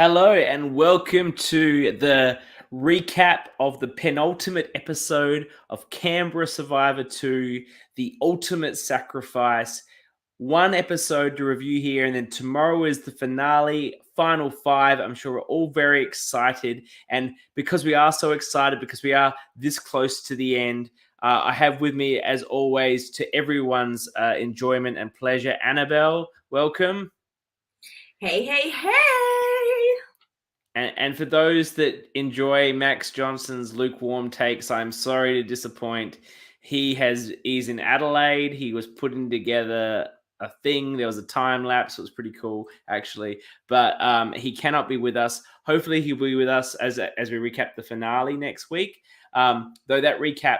Hello and welcome to the recap of the penultimate episode of Canberra Survivor 2, The Ultimate Sacrifice. One episode to review here, and then tomorrow is the finale, final five. I'm sure we're all very excited. And because we are so excited, because we are this close to the end, I have with me, as always, to everyone's enjoyment and pleasure, Annabel. Welcome. Hey. And for those that enjoy Max Johnson's lukewarm takes, I'm sorry to disappoint. He's in Adelaide. He was putting together a thing. There was a time lapse. It was pretty cool, actually. But he cannot be with us. Hopefully, he'll be with us as we recap the finale next week. Though that recap,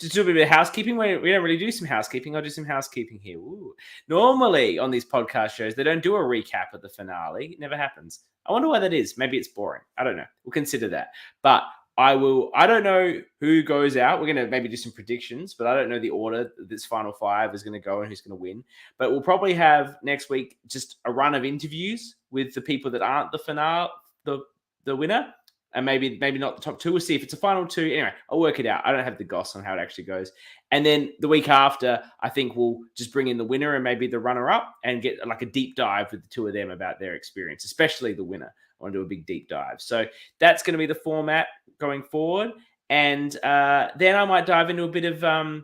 just do a bit of housekeeping. We don't really do some housekeeping. I'll do some housekeeping here. Ooh. Normally on these podcast shows, they don't do a recap of the finale. It never happens. I wonder why that is. Maybe it's boring. I don't know. We'll consider that. But I don't know who goes out. We're going to maybe do some predictions, but I don't know the order this final five is going to go and who's going to win. But we'll probably have next week just a run of interviews with the people that aren't the finale, the winner. And maybe not the top two. We'll see if it's a final two. Anyway, I'll work it out. I don't have the goss on how it actually goes. And then the week after, I think we'll just bring in the winner and maybe the runner-up and get like a deep dive with the two of them about their experience, especially the winner. I want to do a big deep dive. So that's going to be the format going forward. And then I might dive into a bit of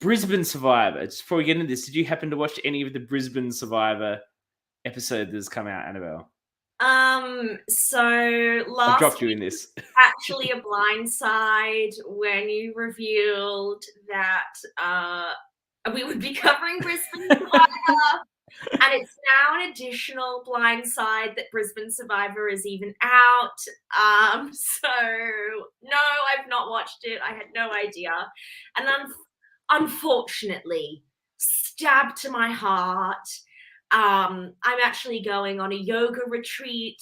Brisbane Survivor. Just before we get into this, did you happen to watch any of the Brisbane Survivor episode that's come out, Annabel? So last I've dropped you in this. Actually a blindside when you revealed that we would be covering Brisbane Survivor. And it's now an additional blindside that Brisbane Survivor is even out. So no, I've not watched it. I had no idea. And unfortunately, stabbed to my heart, I'm actually going on a yoga retreat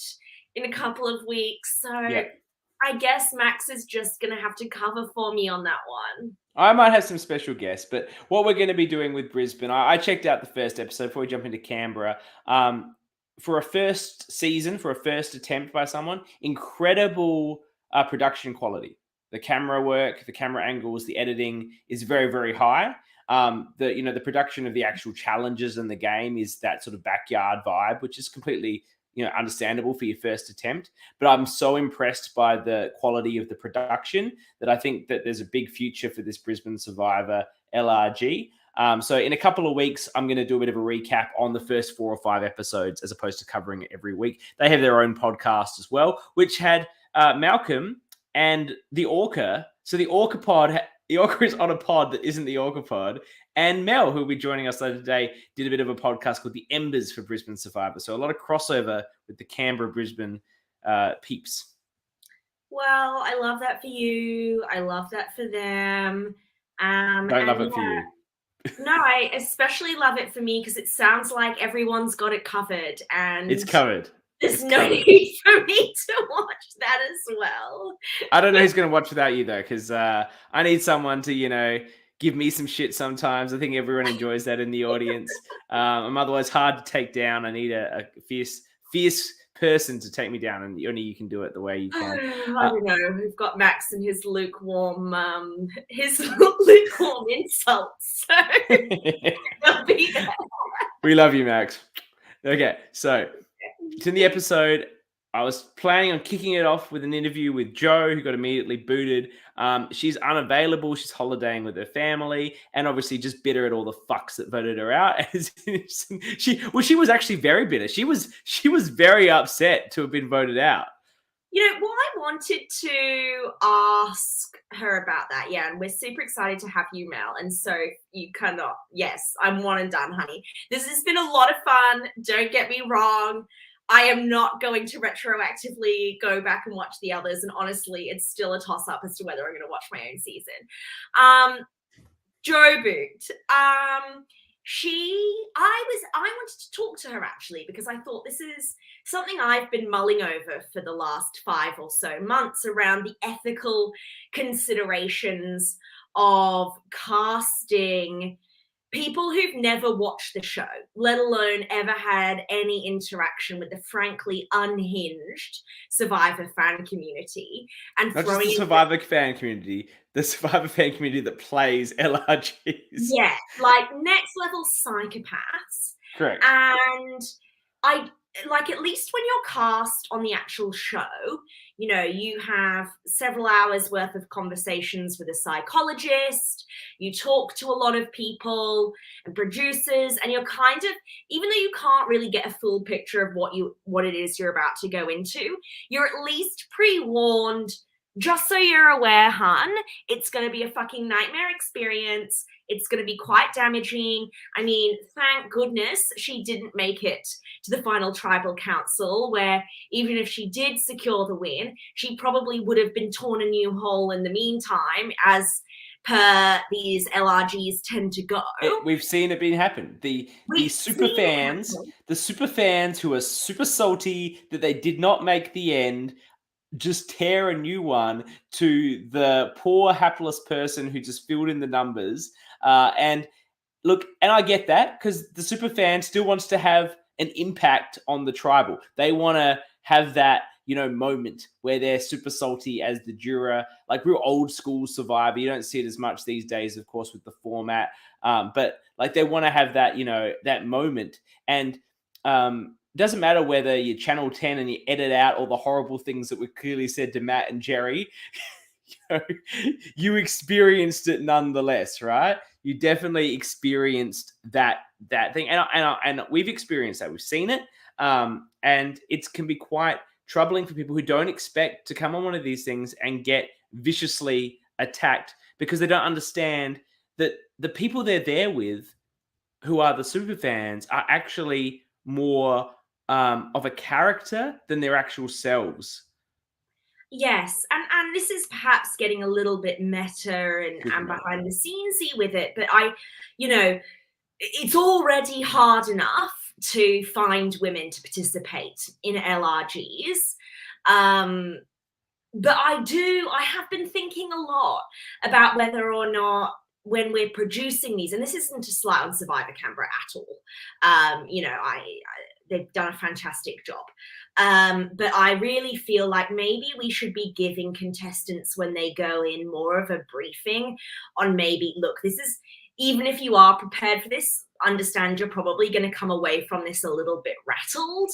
in a couple of weeks. So I guess Max is just going to have to cover for me on that one. I might have some special guests, but what we're going to be doing with Brisbane, I checked out the first episode before we jump into Canberra. For a first season, for a first attempt by someone, incredible production quality. The camera work, the camera angles, the editing is very, very high. The production of the actual challenges in the game is that sort of backyard vibe, which is completely understandable for your first attempt. But I'm so impressed by the quality of the production that I think that there's a big future for this Brisbane Survivor LRG. So in a couple of weeks, I'm going to do a bit of a recap on the first 4 or 5 episodes as opposed to covering it every week. They have their own podcast as well, which had Malcolm and the ORCA. So the ORCA pod, the ORCA is on a pod that isn't the ORCA pod. And Mel, who will be joining us later today, did a bit of a podcast called The Embers for Brisbane Survivor. So a lot of crossover with the Canberra-Brisbane peeps. Well, I love that for you. I love that for them. Don't love it for you. No, I especially love it for me because it sounds like everyone's got it covered. And it's covered. There's no need for me to watch that as well. I don't know who's going to watch without you, though, because I need someone to, give me some shit sometimes. I think everyone enjoys that in the audience. I'm otherwise hard to take down. I need a fierce person to take me down, and only you can do it the way you can. I don't know. We've got Max and his lukewarm insults. So they'll be there. We love you, Max. Okay, so in the episode, I was planning on kicking it off with an interview with Jo, who got immediately booted. She's unavailable. She's holidaying with her family, and obviously just bitter at all the fucks that voted her out. She was actually very bitter. She was very upset to have been voted out. Well, I wanted to ask her about that, and we're super excited to have you, Mel. And so you cannot, yes, I'm one and done, honey. This has been a lot of fun. Don't get me wrong. I am not going to retroactively go back and watch the others. And honestly, it's still a toss-up as to whether I'm going to watch my own season. Jo boot. I wanted to talk to her actually, because I thought this is something I've been mulling over for the last 5 or so months around the ethical considerations of casting people who've never watched the show, let alone ever had any interaction with the frankly unhinged Survivor fan community, and Not just the Survivor fan community, the Survivor fan community that plays LRGs. yeah, like next level psychopaths. Correct. And I like, at least when you're cast on the actual show, you know, you have several hours worth of conversations with a psychologist, you talk to a lot of people and producers, and you're kind of, even though you can't really get a full picture of what it is you're about to go into, you're at least pre-warned. Just so you're aware, hun, it's going to be a fucking nightmare experience. It's going to be quite damaging. I mean, thank goodness she didn't make it to the final tribal council, where even if she did secure the win, she probably would have been torn a new hole in the meantime, as per these LRGs tend to go. We've seen it being happen. The super fans who are super salty that they did not make the end, just tear a new one to the poor hapless person who just filled in the numbers. And look, and I get that, because the super fan still wants to have an impact on the tribal. They want to have that, you know, moment where they're super salty as the juror, like real old school Survivor. You don't see it as much these days, of course, with the format. But like, they want to have that, you know, that moment. And doesn't matter whether you channel 10 and you edit out all the horrible things that were clearly said to Matt and Jerry. You experienced it nonetheless, right? You definitely experienced that thing, and we've experienced that. We've seen it, and it can be quite troubling for people who don't expect to come on one of these things and get viciously attacked, because they don't understand that the people they're there with, who are the super fans, are actually more of a character than their actual selves. Yes, and this is perhaps getting a little bit meta and behind the scenesy with it, but you know, it's already hard enough to find women to participate in LRGs. But I have been thinking a lot about whether or not, when we're producing these, and this isn't a slight on Survivor Canberra at all. You know, they've done a fantastic job. But I really feel like maybe we should be giving contestants, when they go in, more of a briefing on, maybe, look, this is, even if you are prepared for this, understand you're probably going to come away from this a little bit rattled.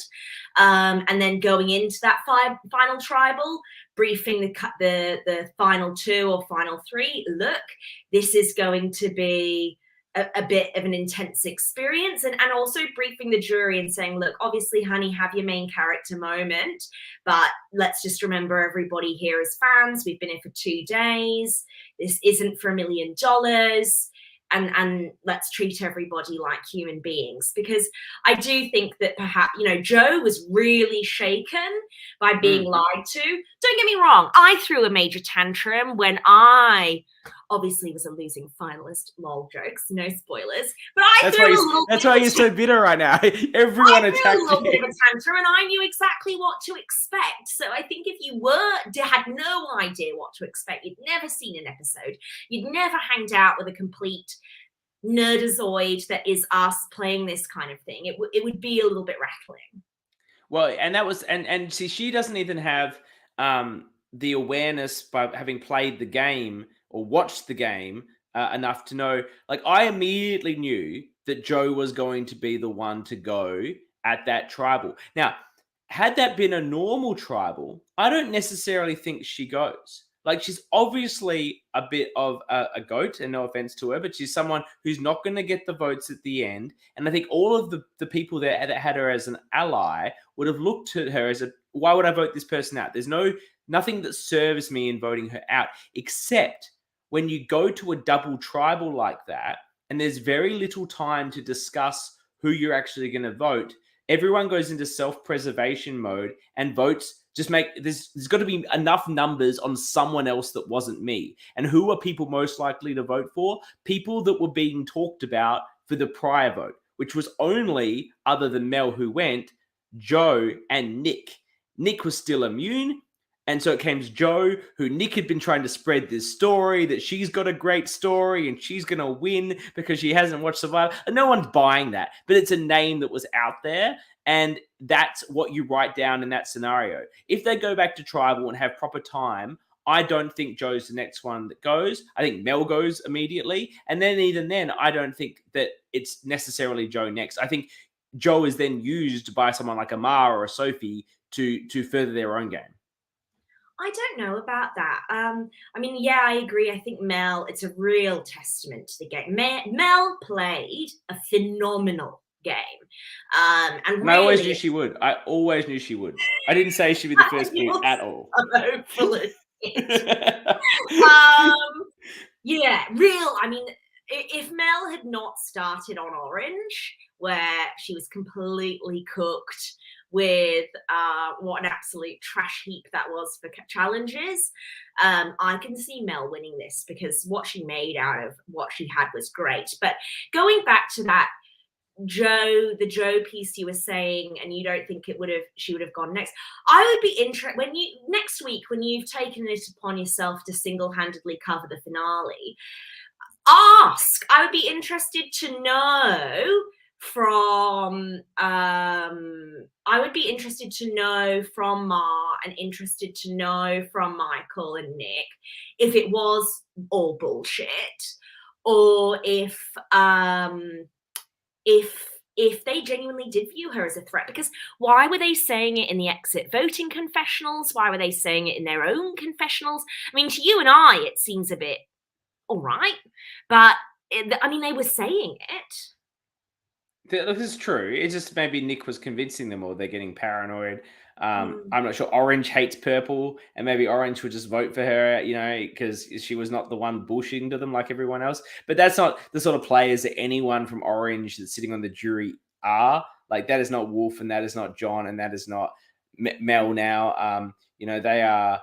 And then going into that final tribal, briefing the final two or final three, look, this is going to be a bit of an intense experience, and also briefing the jury and saying, look, obviously, honey, have your main character moment, but let's just remember, everybody here is fans. We've been here for 2 days. This isn't for $1 million. And let's treat everybody like human beings, because I do think that perhaps, you know, Joe was really shaken by being lied to. Don't get me wrong, I threw a major tantrum when I obviously was a losing finalist. Lol, jokes, no spoilers. But that's why you're so bitter right now. Everyone attacked you. A little bit of a tantrum, and I knew exactly what to expect. So I think if you had no idea what to expect, you'd never seen an episode, you'd never hanged out with a complete nerdazoid that is us playing this kind of thing, it would be a little bit rattling. Well, and that was, and see, she doesn't even have the awareness by having played the game or watched the game enough to know. Like, I immediately knew that Joe was going to be the one to go at that tribal. Now, had that been a normal tribal, I don't necessarily think she goes. Like, she's obviously a bit of a goat, and no offense to her, but she's someone who's not going to get the votes at the end. And I think all of the people that had her as an ally would have looked at her as why would I vote this person out? There's nothing that serves me in voting her out, except when you go to a double tribal like that, and there's very little time to discuss who you're actually going to vote. Everyone goes into self-preservation mode and votes. There's got to be enough numbers on someone else that wasn't me. And who are people most likely to vote for? People that were being talked about for the prior vote, which was only, other than Mel who went, Joe and Nick. Nick was still immune, And so it came to Jo, who Nick had been trying to spread this story that she's got a great story and she's going to win because she hasn't watched Survivor. And no one's buying that, but it's a name that was out there. And that's what you write down in that scenario. If they go back to tribal and have proper time, I don't think Joe's the next one that goes. I think Mel goes immediately. And then even then, I don't think that it's necessarily Joe next. I think Joe is then used by someone like Amar or a Sophie to further their own game. I don't know about that. I mean, yeah, I agree. I think Mel, it's a real testament to the game. Mel played a phenomenal game. And And really, I always knew she would. I always knew she would. I didn't say she'd be the first pick at all. Hopefully. um, yeah, real. I mean, if Mel had not started on Orange, where she was completely cooked with what an absolute trash heap that was for challenges, I can see Mel winning this because what she made out of what she had was great. But going back to that the Joe piece you were saying, and you don't think she would have gone next. I would be interested next week when you've taken it upon yourself to single-handedly cover the finale. I would be interested to know from Mar and interested to know from Michael and Nick if it was all bullshit or if they genuinely did view her as a threat. Because why were they saying it in the exit voting confessionals? Why were they saying it in their own confessionals? I mean, to you and I, it seems a bit all right. But, I mean, they were saying it. This is true. It's just maybe Nick was convincing them or they're getting paranoid. I'm not sure. Orange hates purple, and maybe Orange would just vote for her, because she was not the one bullshitting to them like everyone else. But that's not the sort of players that anyone from Orange that's sitting on the jury are. Like, that is not Wolf, and that is not John, and that is not Mel now. They are.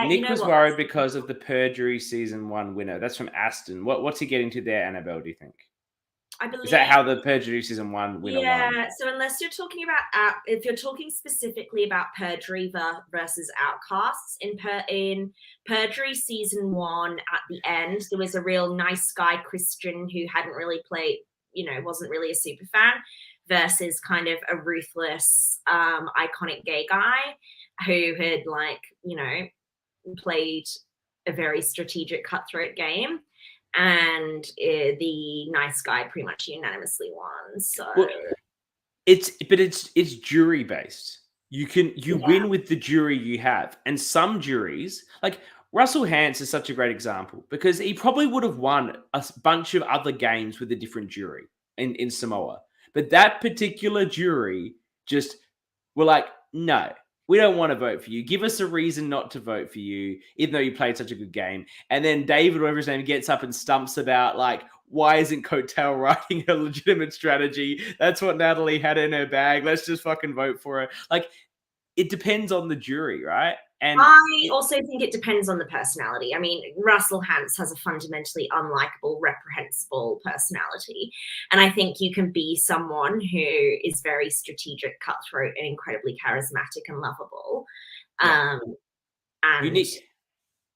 Nick was worried because of the Perjury season 1 winner. That's from Aston. What's he getting to there, Annabel, do you think? I believe. Is that how the Perjury season 1 winner won? Yeah, so unless you're talking about, if you're talking specifically about Perjury versus Outcasts, in Perjury season 1 at the end, there was a real nice guy Christian who hadn't really played, wasn't really a super fan, versus kind of a ruthless, iconic gay guy who had played a very strategic cutthroat game. And the nice guy pretty much unanimously won. So it's jury based. You win with the jury you have, and some juries, like Russell Hantz is such a great example because he probably would have won a bunch of other games with a different jury in Samoa, but that particular jury just were like, no. We don't want to vote for you. Give us a reason not to vote for you, even though you played such a good game. And then David, whatever his name, gets up and stumps about, why isn't Coattail writing a legitimate strategy? That's what Natalie had in her bag. Let's just fucking vote for her. It depends on the jury, right? And I also think it depends on the personality. I mean, Russell Hantz has a fundamentally unlikable, reprehensible personality. And I think you can be someone who is very strategic, cutthroat, and incredibly charismatic and lovable. And if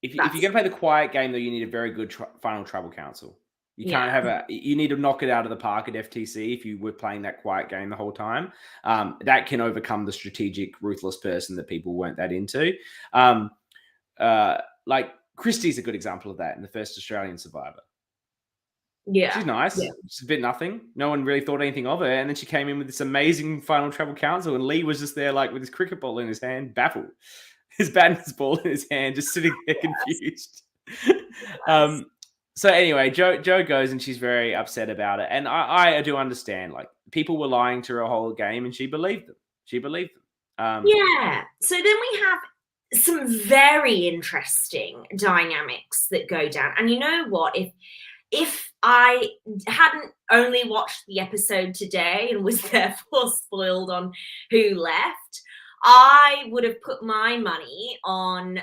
you're going to play the quiet game, though, you need a very good final tribal council. You can't have you need to knock it out of the park at FTC if you were playing that quiet game the whole time. That can overcome the strategic, ruthless person that people weren't that into. Christie's a good example of that in the first Australian Survivor. Yeah. She's nice. Yeah. She's a bit nothing. No one really thought anything of her. And then she came in with this amazing final tribal council, and Lee was just there with his cricket ball in his hand, baffled. His badminton in his hand, just sitting there confused. So anyway, Jo goes and she's very upset about it. And I do understand, people were lying to her a whole game and she believed them. Yeah. So then we have some very interesting dynamics that go down. And you know what? If I hadn't only watched the episode today and was therefore spoiled on who left, I would have put my money on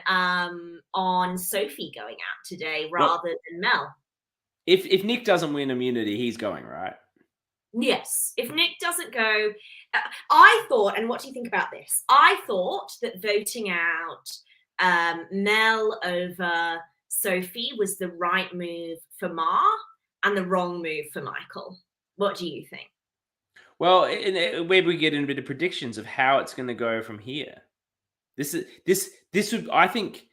Sophie going out today rather than Mel. If Nick doesn't win immunity, he's going, right? Yes. If Nick doesn't go, I thought, and what do you think about this? I thought that voting out Mel over Sophie was the right move for Ma and the wrong move for Michael. What do you think? Well, where we get in a bit of predictions of how it's going to go from here. This would, I think.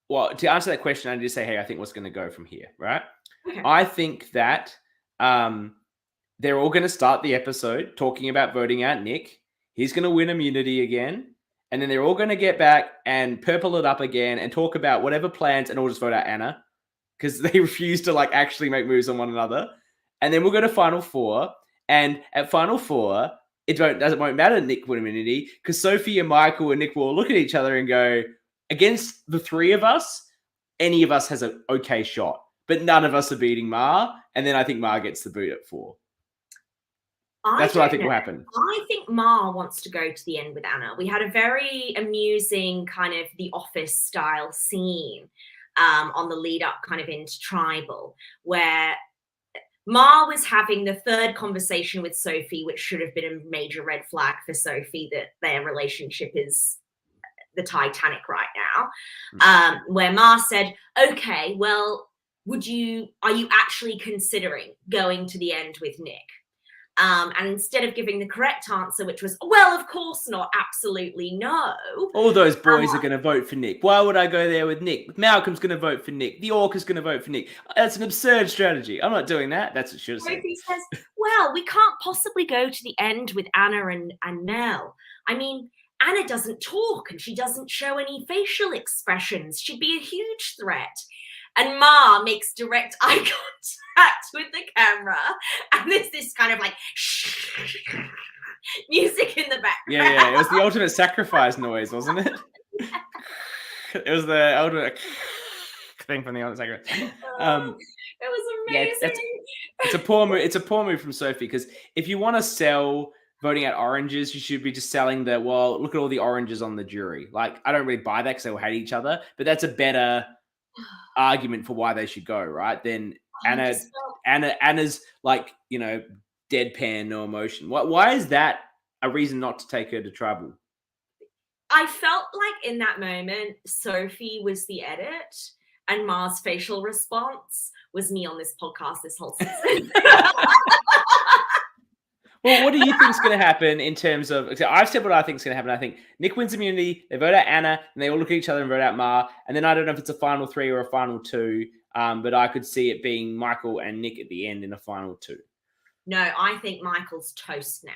Well, to answer that question, I need to say, hey, I think what's going to go from here, right? Okay. I think that they're all going to start the episode talking about voting out Nick. He's going to win immunity again. And then they're all going to get back and purple it up again and talk about whatever plans, and all just vote out Anna because they refuse to like actually make moves on one another. And then we'll go to Final Four. And at Final Four, it won't matter Nick win immunity because Sophie and Michael and Nick will look at each other and go, against the three of us, any of us has an okay shot, but none of us are beating Ma. And then I think Ma gets the boot at 4. That's what I think will happen. I think Ma wants to go to the end with Anna. We had a very amusing kind of The Office style scene on the lead up kind of into Tribal, where Ma was having the third conversation with Sophie, which should have been a major red flag for Sophie that their relationship is the Titanic right now, where Ma said, okay, well, are you actually considering going to the end with Nick? And instead of giving the correct answer, which was, well, of course not, absolutely no. All those boys are going to vote for Nick. Why would I go there with Nick? Malcolm's going to vote for Nick. The ORCA's going to vote for Nick. That's an absurd strategy. I'm not doing that. That's what she should have said. Sophie says, well, we can't possibly go to the end with Anna and Mel. I mean, Anna doesn't talk and she doesn't show any facial expressions. She'd be a huge threat. And Ma makes direct eye contact with the camera, and there's this kind of like music in the background. Yeah. It was the ultimate sacrifice noise, wasn't it? It was the ultimate thing from the ultimate sacrifice. It was amazing. Yeah, it's a poor move. It's a poor move from Sophie because if you want to sell voting out oranges, you should be just selling look at all the oranges on the jury. Like, I don't really buy that because they will hate each other, but that's a better argument for why they should go, right? Then Anna's like, deadpan, no emotion. Why is that a reason not to take her to Tribal? I felt like in that moment, Sophie was the edit and Ma's facial response was me on this podcast this whole season. Well, what do you think is going to happen in terms of... I've said what I think is going to happen. I think Nick wins immunity, they vote out Anna, and they all look at each other and vote out Ma. And then I don't know if it's a final 3 or a final 2, but I could see it being Michael and Nick at the end in a final 2. No, I think Michael's toast now.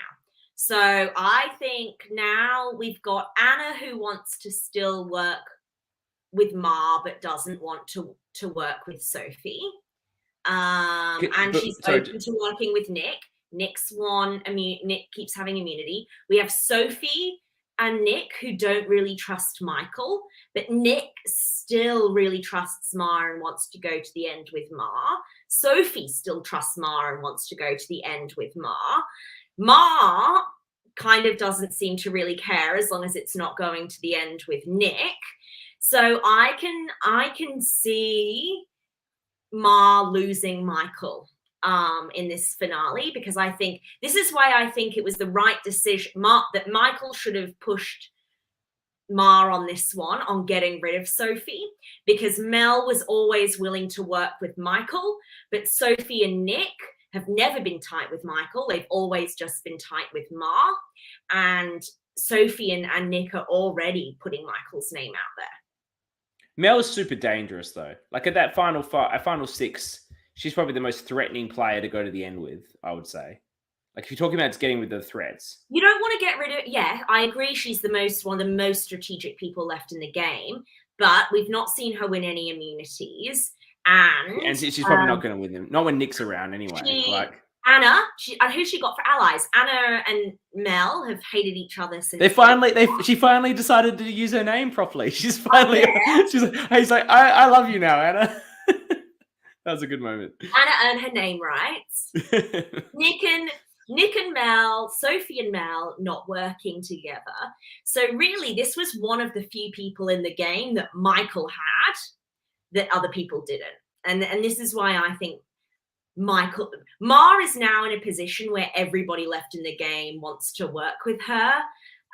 So I think now we've got Anna who wants to still work with Ma but doesn't want to work with Sophie. And she's open to working with Nick. Nick's won. Nick keeps having immunity. We have Sophie and Nick who don't really trust Michael, but Nick still really trusts Ma and wants to go to the end with Ma. Sophie still trusts Ma and wants to go to the end with Ma. Ma kind of doesn't seem to really care as long as it's not going to the end with Nick. So I can see Ma losing Michael in this finale, because I think this is why I think it was the right decision that Michael should have pushed Ma on this one, on getting rid of Sophie, because Mel was always willing to work with Michael, but Sophie and Nick have never been tight with Michael. They've always just been tight with Ma, and Sophie and Nick are already putting Michael's name out there. Mel is super dangerous though. Like at that final 6, she's probably the most threatening player to go to the end with, I would say. Like if you're talking about just getting rid of the threats. You don't want to get rid of... Yeah, I agree. She's one of the most strategic people left in the game, but we've not seen her win any immunities. And she's probably not going to win them. Not when Nick's around anyway. Anna, who she got for allies? Anna and Mel have hated each other since. She finally decided to use her name properly. She's finally... He's like, I love you now, Anna. That was a good moment. Anna earned her name right. Nick and Mel, Sophie and Mel not working together. So really, this was one of the few people in the game that Michael had that other people didn't. And this is why I think Michael. Ma is now in a position where everybody left in the game wants to work with her.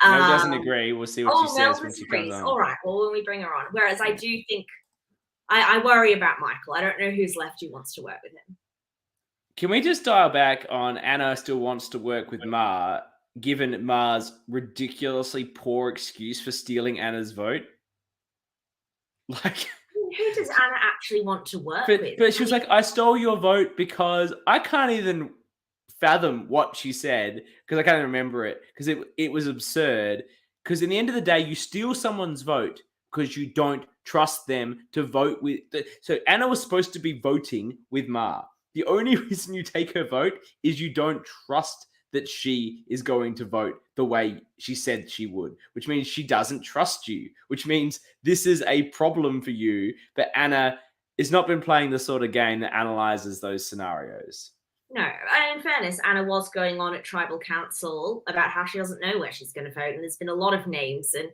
Mel doesn't agree. We'll see what she Mel says when she comes on. All right. Well, when we bring her on. Whereas I do think I worry about Michael. I don't know who's left who wants to work with him. Can we just dial back on Anna still wants to work with Ma, given Ma's ridiculously poor excuse for stealing Anna's vote? Like, who does Anna actually want to work with? But she was like, I stole your vote because I can't even fathom what she said because I can't remember it because it was absurd. Because in the end of the day, you steal someone's vote because you don't trust them to vote with. So Anna was supposed to be voting with Ma. The only reason you take her vote is you don't trust that she is going to vote the way she said she would, which means she doesn't trust you, which means this is a problem for you. But Anna has not been playing the sort of game that analyzes those scenarios. No, and in fairness, Anna was going on at Tribal Council about how she doesn't know where she's going to vote, and there's been a lot of names, and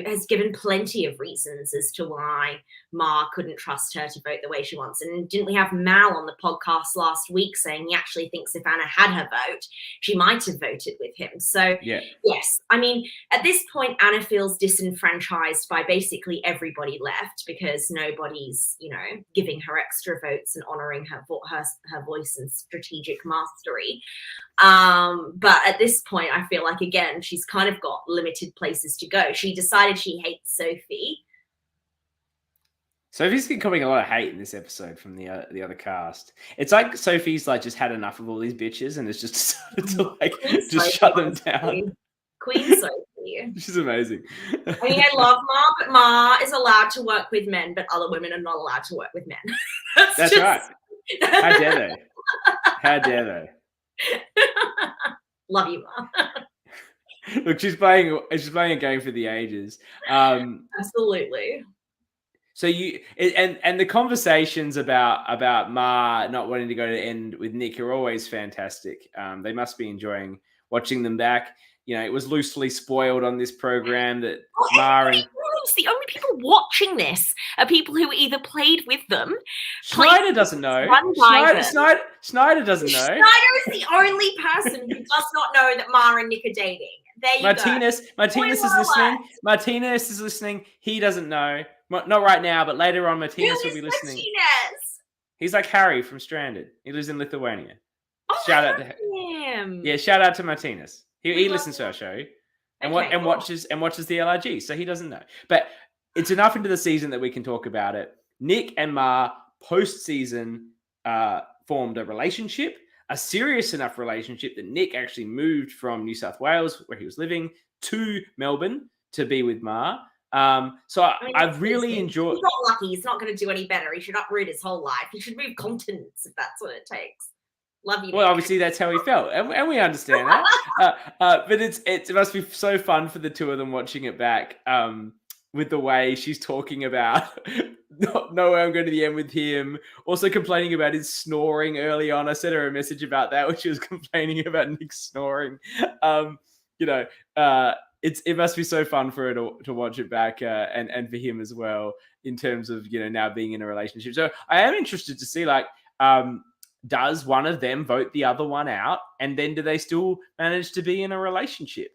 has given plenty of reasons as to why Ma couldn't trust her to vote the way she wants. And didn't we have Mal on the podcast last week saying he actually thinks if Anna had her vote, she might have voted with him? So yes, I mean, at this point, Anna feels disenfranchised by basically everybody left because nobody's giving her extra votes and honoring her voice and strategic mastery. But at this point, I feel like, again, she's kind of got limited places to go. She decided she hates Sophie. Sophie's becoming a lot of hate in this episode from the other cast. It's like Sophie's like just had enough of all these bitches and has just decided to like just shut them down. Queen Sophie. She's amazing. I mean, I love Ma, but Ma is allowed to work with men, but other women are not allowed to work with men. That's right. How dare they? How dare they? Love you, Ma. Look, she's playing a game for the ages. Absolutely. So and the conversations about Ma not wanting to go to the end with Nick are always fantastic. They must be enjoying watching them back. It was loosely spoiled on this program that Ma and the only people watching this are people who either played with them. Schneider doesn't know. Schneider doesn't know. Schneider is the only person who does not know that Ma and Nick are dating. There you Martinez is listening. Martinez is listening. He doesn't know. Not right now, but later on, Martinez will be listening. Martinez? He's like Harry from Stranded. He lives in Lithuania. Shout out to him. Yeah, shout out to Martinez. He listens to our show and watches the LRG, so he doesn't know. But it's enough into the season that we can talk about it. Nick and Ma post-season formed a relationship, a serious enough relationship that Nick actually moved from New South Wales, where he was living, to Melbourne to be with Ma. So I've really enjoyed. He's not lucky. He's not going to do any better. He should uproot his whole life. He should move continents if that's what it takes. Love you. Well, obviously that's how he felt, and we understand that. But it must be so fun for the two of them watching it back. With the way she's talking about no way I'm going to the end with him. Also complaining about his snoring early on. I sent her a message about that when she was complaining about Nick snoring. It must be so fun for her to watch it back and for him as well in terms of now being in a relationship. So I am interested to see does one of them vote the other one out, and then do they still manage to be in a relationship?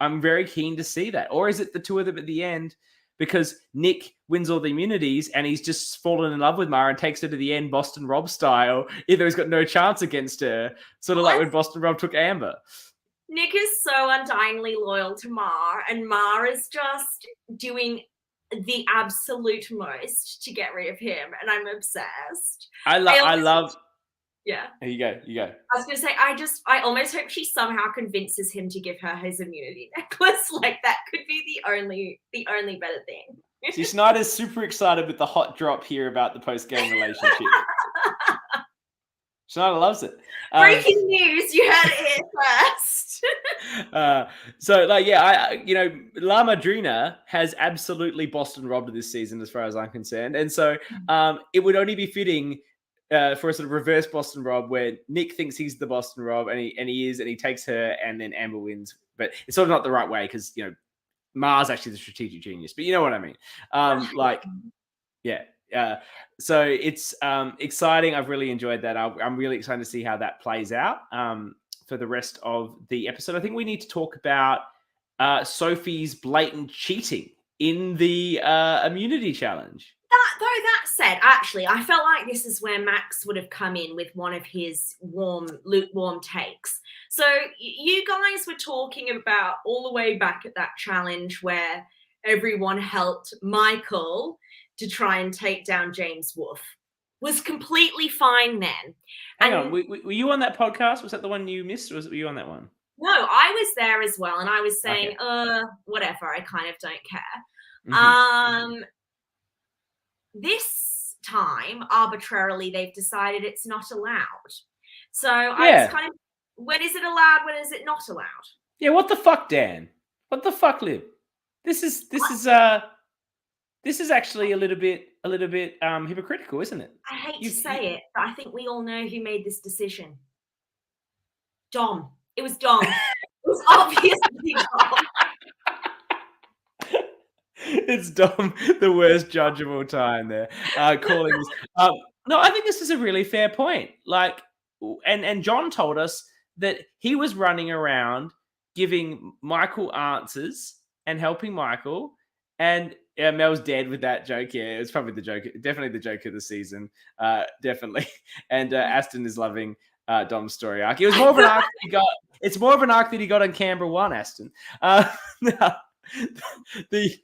I'm very keen to see that. Or is it the two of them at the end because Nick wins all the immunities and he's just fallen in love with Ma and takes her to the end Boston Rob style, even though he's got no chance against her, sort of like when Boston Rob took Amber. Nick is so undyingly loyal to Ma, and Ma is just doing the absolute most to get rid of him, and I'm obsessed. I love. Yeah. You go. I was going to say, I almost hope she somehow convinces him to give her his immunity necklace. Like, that could be the only better thing. See, Snyder's super excited with the hot drop here about the post-game relationship. Snyder loves it. Breaking news, you heard it here first. La Madrina has absolutely Boston robbed this season as far as I'm concerned. And so it would only be fitting for a sort of reverse Boston Rob where Nick thinks he's the Boston Rob and he takes her and then Amber wins. But it's sort of not the right way because, Ma's actually the strategic genius. But you know what I mean? So it's exciting. I've really enjoyed that. I'm really excited to see how that plays out for the rest of the episode. I think we need to talk about Sophie's blatant cheating in the immunity challenge. That said, actually, I felt like this is where Max would have come in with one of his lukewarm takes. So you guys were talking about all the way back at that challenge where everyone helped Michael to try and take down James Wolfe. Was completely fine then. Hang on, were you on that podcast? Was that the one you missed, or were you on that one? No, I was there as well, and I was saying, whatever, I kind of don't care. Mm-hmm. This time, arbitrarily, they've decided it's not allowed. So I was kind of, when is it allowed? When is it not allowed? Yeah, what the fuck, Dan? What the fuck, Liv? This is actually a little bit hypocritical, isn't it? I hate to say it, but I think we all know who made this decision. Dom. It was Dom. It was obviously Dom. It's Dom, the worst judge of all time there, calling this. No, I think this is a really fair point. Like, and John told us that he was running around giving Michael answers and helping Michael, and Mel's dead with that joke. Yeah, it was probably the joke, definitely the joke of the season, definitely. And Aston is loving Dom's story arc. It was more of an arc that he got. It's more of an arc that he got on Canberra 1, Aston. It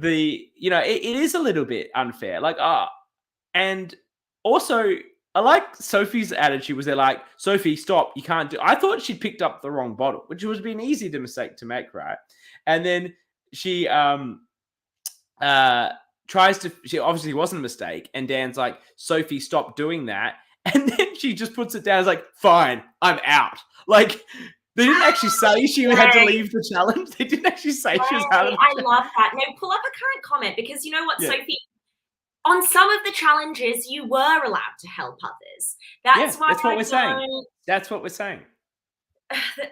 is a little bit unfair. Like, and also I like Sophie's attitude. Was they're like, Sophie, stop, you can't do. I thought she'd picked up the wrong bottle, which would have been easy to mistake to make, right? And then she tries to. She obviously wasn't a mistake, and Dan's like, Sophie, stop doing that. And then she just puts it down. It's like, fine, I'm out. Like, they didn't actually say she had to leave the challenge. They didn't actually say she was out of the challenge. I love that. No, pull up a current comment, because you know what, Sophie? On some of the challenges, you were allowed to help others. That's what we're saying. That's what we're saying.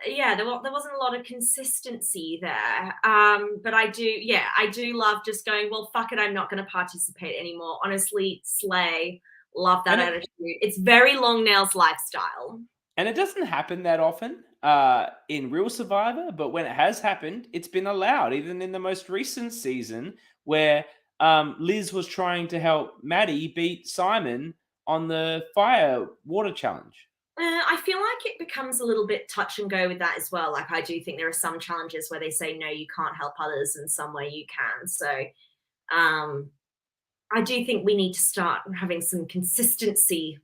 Yeah, there wasn't a lot of consistency there. But I do love just going, well, fuck it, I'm not going to participate anymore. Honestly, slay. Love that attitude. It's very long nails lifestyle. And it doesn't happen that often in real Survivor, but when it has happened, it's been allowed. Even in the most recent season, where Liz was trying to help Maddie beat Simon on the fire water challenge. I feel like it becomes a little bit touch and go with that as well. Like, I do think there are some challenges where they say, no, you can't help others, and some where you can. So I do think we need to start having some consistency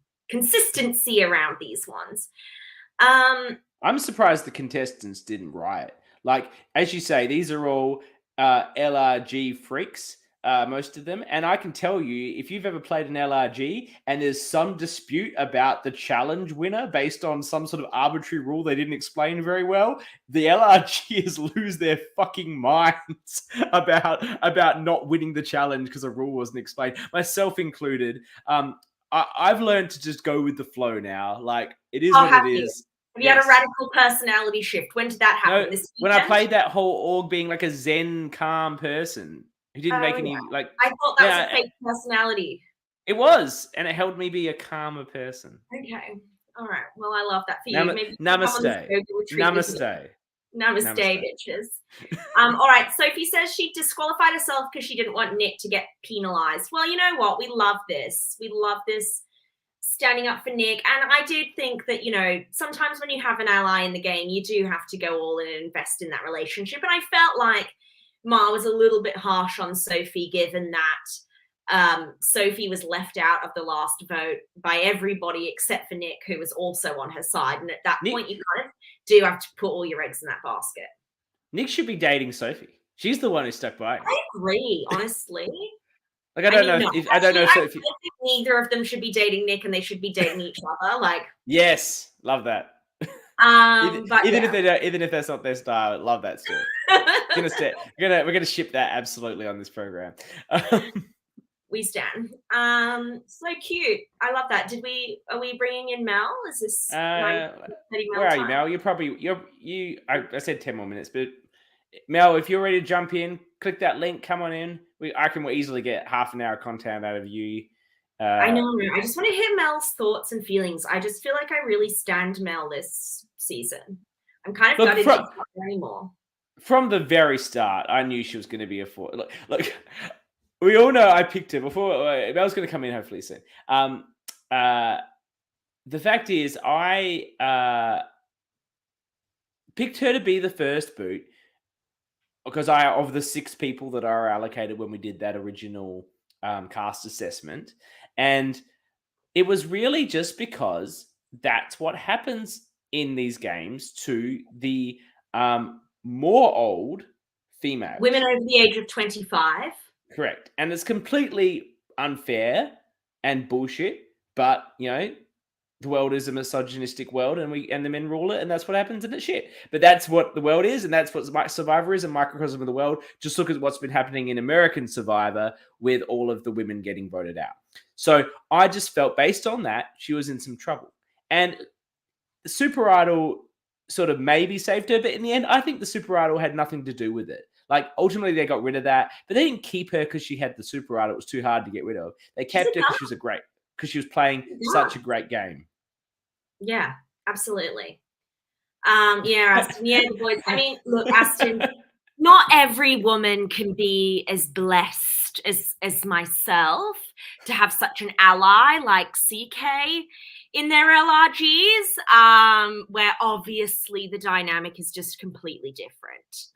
around these ones. I'm surprised the contestants didn't riot. Like, as you say, these are all LRG freaks, most of them. And I can tell you, if you've ever played an LRG and there's some dispute about the challenge winner based on some sort of arbitrary rule they didn't explain very well, the LRGs lose their fucking minds about not winning the challenge because a rule wasn't explained, myself included. I've learned to just go with the flow now. Like, it is what it is. Have you had a radical personality shift? When did that happen? No, when I played that whole org being like a zen, calm person who didn't make any like. I thought that was a fake personality. It was, and it helped me be a calmer person. Okay, all right. Well, I love that for you. Namaste. Namaste. Namaste, bitches. All right. Sophie says she disqualified herself because she didn't want Nick to get penalized. Well, you know what? We love this. We love this. Standing up for Nick. And I do think that, you know, sometimes when you have an ally in the game, you do have to go all in and invest in that relationship. And I felt like Ma was a little bit harsh on Sophie, given that Sophie was left out of the last vote by everybody except for Nick, who was also on her side. And at that point, you kind of do have to put all your eggs in that basket. Nick should be dating Sophie. She's the one who stuck by him. I agree, honestly. Like, I don't know if Sophie. I think neither of them should be dating Nick, and they should be dating each other. Like, yes, love that. Even if that's not their style, love that story. We're gonna ship that absolutely on this program. We stand. So cute. I love that. Are we bringing in Mel? Is this where are you, Mel? You're probably I said 10 more minutes, but Mel, if you're ready to jump in, click that link. Come on in. I reckon we'll easily get half an hour of content out of you. I know. I just want to hear Mel's thoughts and feelings. I just feel like I really stand Mel this season. I'm kind of gutted she's not there anymore. From the very start, I knew she was going to be a four. Look, we all know I picked her before. Mel's going to come in hopefully soon. The fact is, I picked her to be the first boot because of the 6 people that are allocated when we did that original cast assessment, and it was really just because that's what happens in these games to the more old females. Women over the age of 25. Correct. And it's completely unfair and bullshit, but, you know, the world is a misogynistic world and the men rule it, and that's what happens, and it's shit. But that's what the world is, and that's what Survivor is, a microcosm of the world. Just look at what's been happening in American Survivor with all of the women getting voted out. So I just felt, based on that, she was in some trouble. And the Super Idol sort of maybe saved her, but in the end, I think the Super Idol had nothing to do with it. Like, ultimately, they got rid of that, but they didn't keep her because she had the Super Idol. It was too hard to get rid of. They kept her because she was playing such a great game. Yeah, absolutely. Aston, the boys. I mean, look, Aston, not every woman can be as blessed as myself to have such an ally like CK in their LRGs, where obviously the dynamic is just completely different.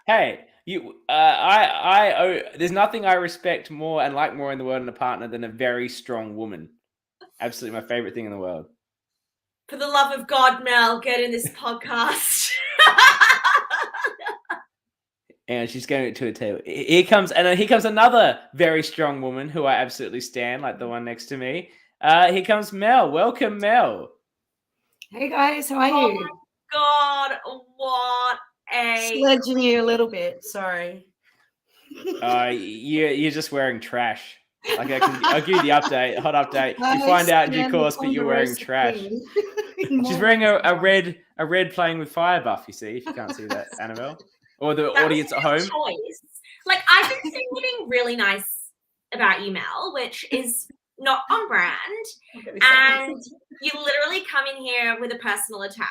Hey, there's nothing I respect more and like more in the world in a partner than a very strong woman. Absolutely my favorite thing in the world. For the love of God, Mel, get in this podcast. And she's going to a table. Here comes another very strong woman who I absolutely stand, like the one next to me. Here comes Mel. Welcome, Mel. Hey guys, how are you? Oh my God, what a sledging you a little bit. Sorry. You're just wearing trash. Like I'll give you the update, hot update. You find out in due course, but you're wearing trash. She's wearing a red playing with fire buff. You see, if you can't see that, Annabel, or the audience at home. Choice. Like, I've been saying something really nice about you, Mel, which is not on brand, and you literally come in here with a personal attack.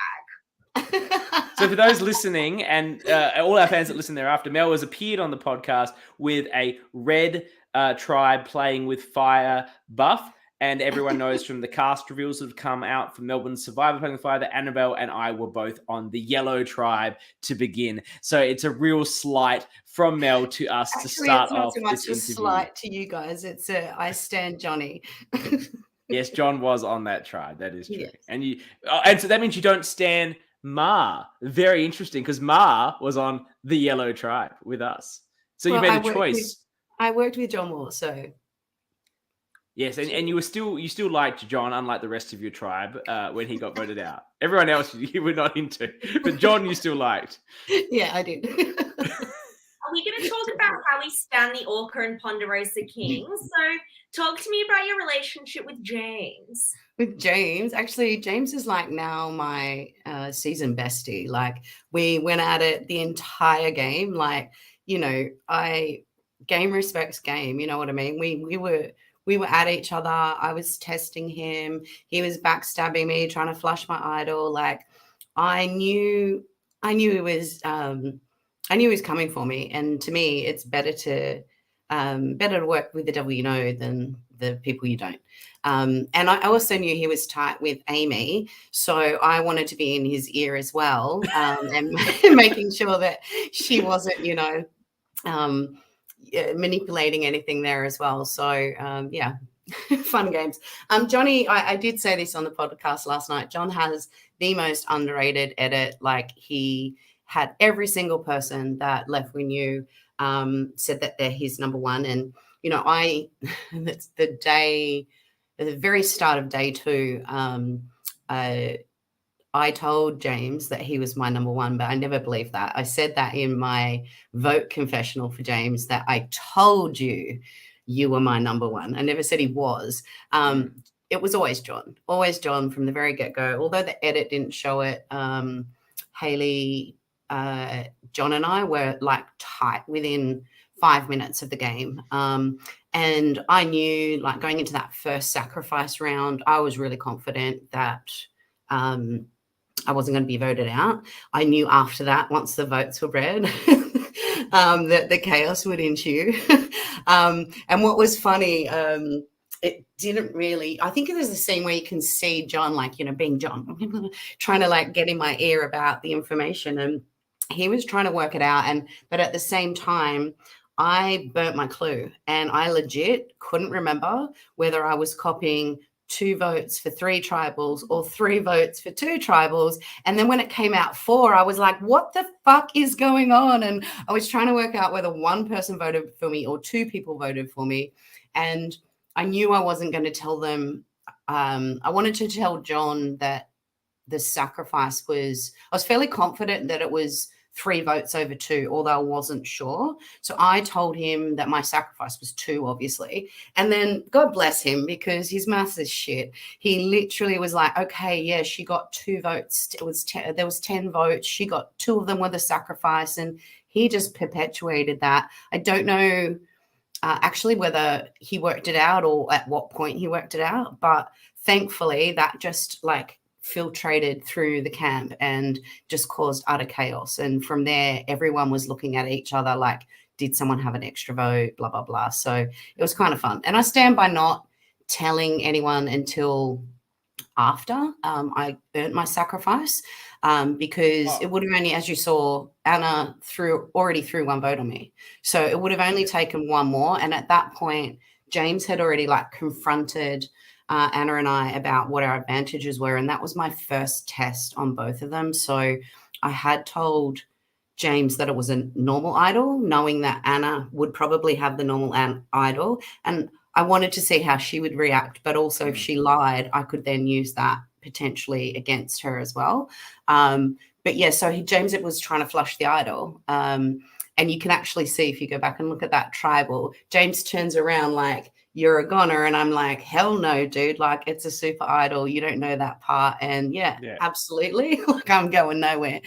So for those listening and all our fans that listen thereafter, Mel has appeared on the podcast with a red tribe playing with fire buff. And everyone knows from the cast reveals that have come out for Melbourne Survivor playing with fire that Annabel and I were both on the yellow tribe to begin. So it's a real slight from Mel to us. Actually, to start off this interview. It's not so much a slight to you guys. It's I stand Johnny. Yes, John was on that tribe. That is true. Yes. And so that means you don't stand Ma. Very interesting, because Ma was on the yellow tribe with us. So you made a choice. I worked with John Moore, so yes, and you still liked John, unlike the rest of your tribe, when he got voted out. Everyone else you were not into, but John you still liked. Yeah, I did. Are we going to talk about how we stand the ORCA and Ponderosa Kings? So talk to me about your relationship with James. With James, actually, James is like now my season bestie. Like, we went at it the entire game. Like, you know, game respects game. You know what I mean? We were at each other. I was testing him. He was backstabbing me, trying to flush my idol. Like, I knew it was. I knew he was coming for me, and to me, it's better to work with the devil you know than the people you don't. And I also knew he was tight with Amy, so I wanted to be in his ear as well, and making sure that she wasn't, you know, manipulating anything there as well. So yeah, fun games. Johnny, I did say this on the podcast last night. John has the most underrated edit. Like, he had every single person that left we knew said that they're his number one. And, you know, that's the day, at the very start of day 2, I told James that he was my number one, but I never believed that. I said that in my vote confessional for James, that I told you were my number one. I never said he was. It was always John from the very get-go. Although the edit didn't show it, Haley John and I were like tight within 5 minutes of the game. And I knew, like, going into that first sacrifice round, I was really confident that I wasn't going to be voted out. I knew after that, once the votes were read, that the chaos would ensue. And what was funny, it didn't really, I think there's a scene where you can see John, like, you know, being John, trying to like get in my ear about the information. And he was trying to work it out. But at the same time, I burnt my clue, and I legit couldn't remember whether I was copying 2 votes for 3 tribals or 3 votes for 2 tribals. And then when it came out 4, I was like, what the fuck is going on? And I was trying to work out whether 1 person voted for me or 2 people voted for me. And I knew I wasn't going to tell them. I wanted to tell John that the sacrifice was, I was fairly confident that it was 3 votes over 2, although I wasn't sure. So I told him that my sacrifice was 2, obviously. And then God bless him, because his maths is shit. He literally was like, okay, yeah, she got 2 votes. There was 10 votes. She got 2 of them were the sacrifice. And he just perpetuated that. I don't know actually whether he worked it out or at what point he worked it out. But thankfully that just like filtrated through the camp and just caused utter chaos. And from there, everyone was looking at each other like, did someone have an extra vote, blah, blah, blah. So it was kind of fun. And I stand by not telling anyone until after I earned my sacrifice, because it would have only, as you saw, Anna already threw 1 vote on me. So it would have only taken 1 more. And at that point, James had already like confronted Anna and I about what our advantages were. And that was my first test on both of them. So I had told James that it was a normal idol, knowing that Anna would probably have the normal idol. And I wanted to see how she would react, but also if she lied, I could then use that potentially against her as well. But yeah, so James was trying to flush the idol. And you can actually see, if you go back and look at that tribal, James turns around like, you're a goner. And I'm like, hell no, dude. Like, it's a super idol. You don't know that part. And yeah. Absolutely. Like, I'm going nowhere.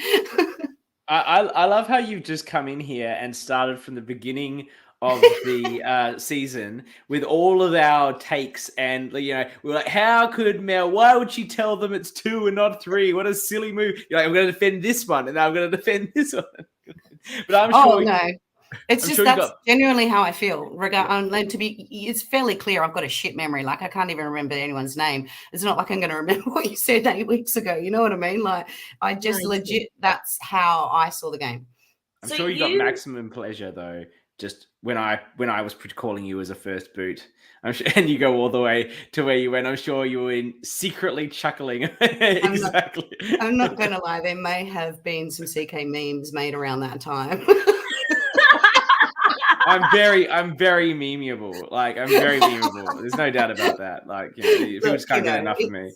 I love how you've just come in here and started from the beginning of the season with all of our takes, and you know, we're like, how could Mel, why would she tell them it's 2 and not 3? What a silly move. You're like, I'm going to defend this one and I'm going to defend this one. But I'm sure no, it's just that's genuinely how I feel. It's fairly clear I've got a shit memory. Like, I can't even remember anyone's name. It's not like I'm going to remember what you said 8 weeks ago. You know what I mean? Like, I just legit, that's how I saw the game. I'm sure you got maximum pleasure though, just when I was calling you as a first boot. I'm sure, and you go all the way to where you went. I'm sure you were secretly chuckling. Exactly. I'm not going to lie. There may have been some CK memes made around that time. I'm very memeable. Like, I'm very memeable. There's no doubt about that. Like, you know, people just can't get enough of me.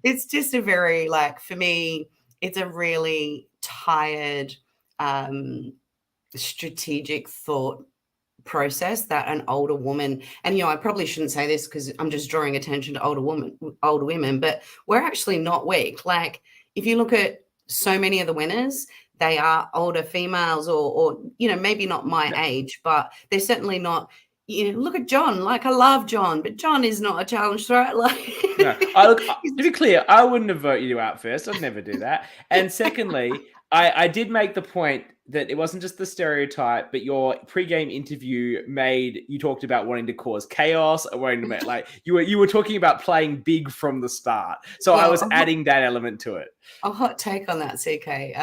It's just a very, like, for me, it's a really tired, strategic thought process that an older woman, and you know, I probably shouldn't say this because I'm just drawing attention to older women, but we're actually not weak. Like, if you look at so many of the winners, they are older females or you know, maybe not my age, but they're certainly not, you know, look at John. Like, I love John, but John is not a challenge threat. Like, no, to be clear, I wouldn't have voted you out first. I'd never do that. And secondly, I did make the point that it wasn't just the stereotype, but your pre-game interview you talked about wanting to cause chaos, or wanting to make, like, you were talking about playing big from the start. So I was adding that element to it. A hot take on that, CK.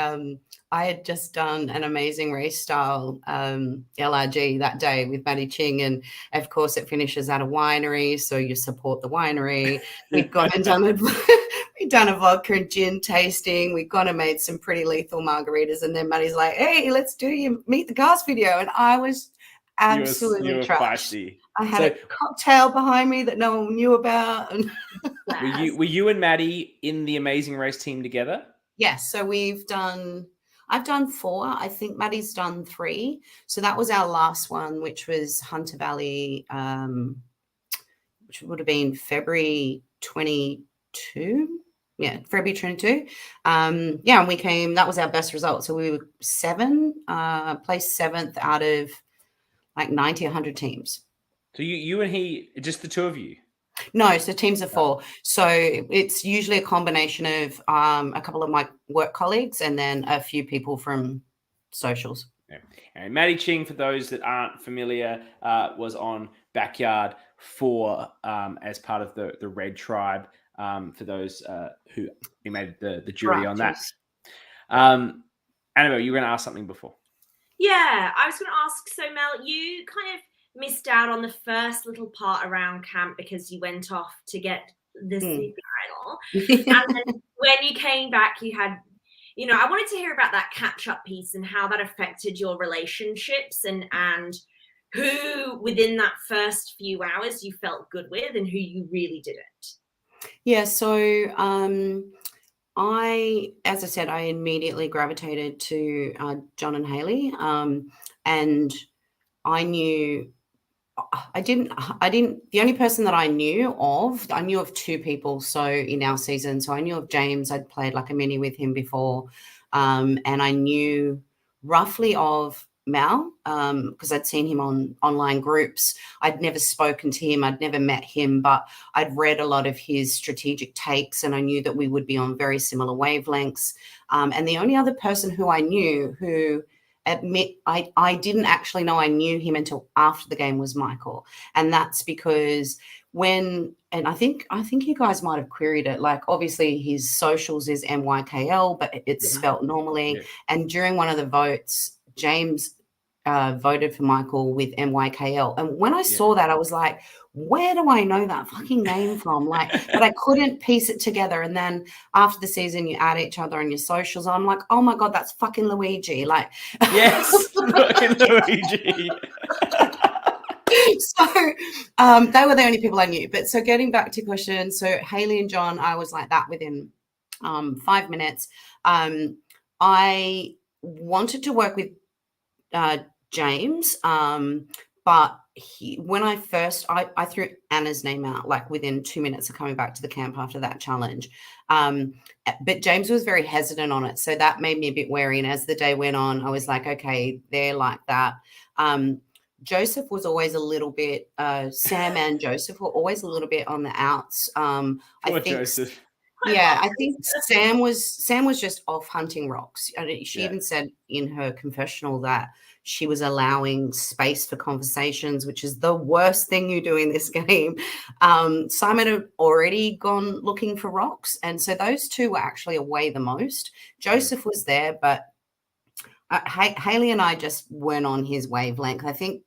I had just done an amazing race style LRG that day with Maddie Ching, and of course it finishes at a winery, so you support the winery. We'd gone and done a vodka and gin tasting. We'd gone and made some pretty lethal margaritas, and then Maddie's like, "Hey, let's do your Meet the Cast video," and I was absolutely trashed. I had a cocktail behind me that no one knew about. And were you and Maddie in the Amazing Race team together? Yes, so I've done 4. I think Maddie's done 3. So that was our last one, which was Hunter Valley, which would have been February 22, February 22. And we came, that was our best result. So we were placed 7th out of like 90, 100 teams. So you and he, just the two of you? No, so teams of 4. So it's usually a combination of a couple of my work colleagues and then a few people from socials. Yeah. And Maddie Ching, for those that aren't familiar, was on Backyard 4 as part of the Red Tribe. For those who made the jury on that. Annabel, you were going to ask something before. Yeah, I was going to ask. So Mel, you kind of missed out on the first little part around camp because you went off to get the super idol. And then when you came back, you had, I wanted to hear about that catch-up piece and how that affected your relationships and who within that first few hours you felt good with and who you really didn't. Yeah, so as I said, I immediately gravitated to John and Hayley, and I knew the only person that I knew of 2 people. So in our season, so I knew of James. I'd played like a mini with him before, and I knew roughly of Mal because I'd seen him on online groups. I'd never spoken to him. I'd never met him, but I'd read a lot of his strategic takes and I knew that we would be on very similar wavelengths. And the only other person who I knew who I didn't actually know I knew him until after the game was Michael. And that's because and I think you guys might have queried it, like obviously his socials is MYKL, but it's spelt normally. Yeah. And during one of the votes, James voted for Michael with MYKL. And when I saw that, I was like, where do I know that fucking name from? Like, but I couldn't piece it together. And then after the season, you add each other on your socials. I'm like, oh my God, that's fucking Luigi. Like, yes, fucking Luigi. So they were the only people I knew. But so getting back to question, so Hayley and John, I was like that within 5 minutes. I wanted to work with James, but when I threw Anna's name out like within 2 minutes of coming back to the camp after that challenge. But James was very hesitant on it. So that made me a bit wary. And as the day went on, I was like, okay, they're like that. Joseph was always a little bit, Sam and Joseph were always a little bit on the outs. I think Joseph. Yeah, I think Sam was just off hunting rocks. She even said in her confessional that she was allowing space for conversations, which is the worst thing you do in this game. Simon had already gone looking for rocks, and so those two were actually away the most. Joseph was there, but Hayley and I just weren't on his wavelength. I think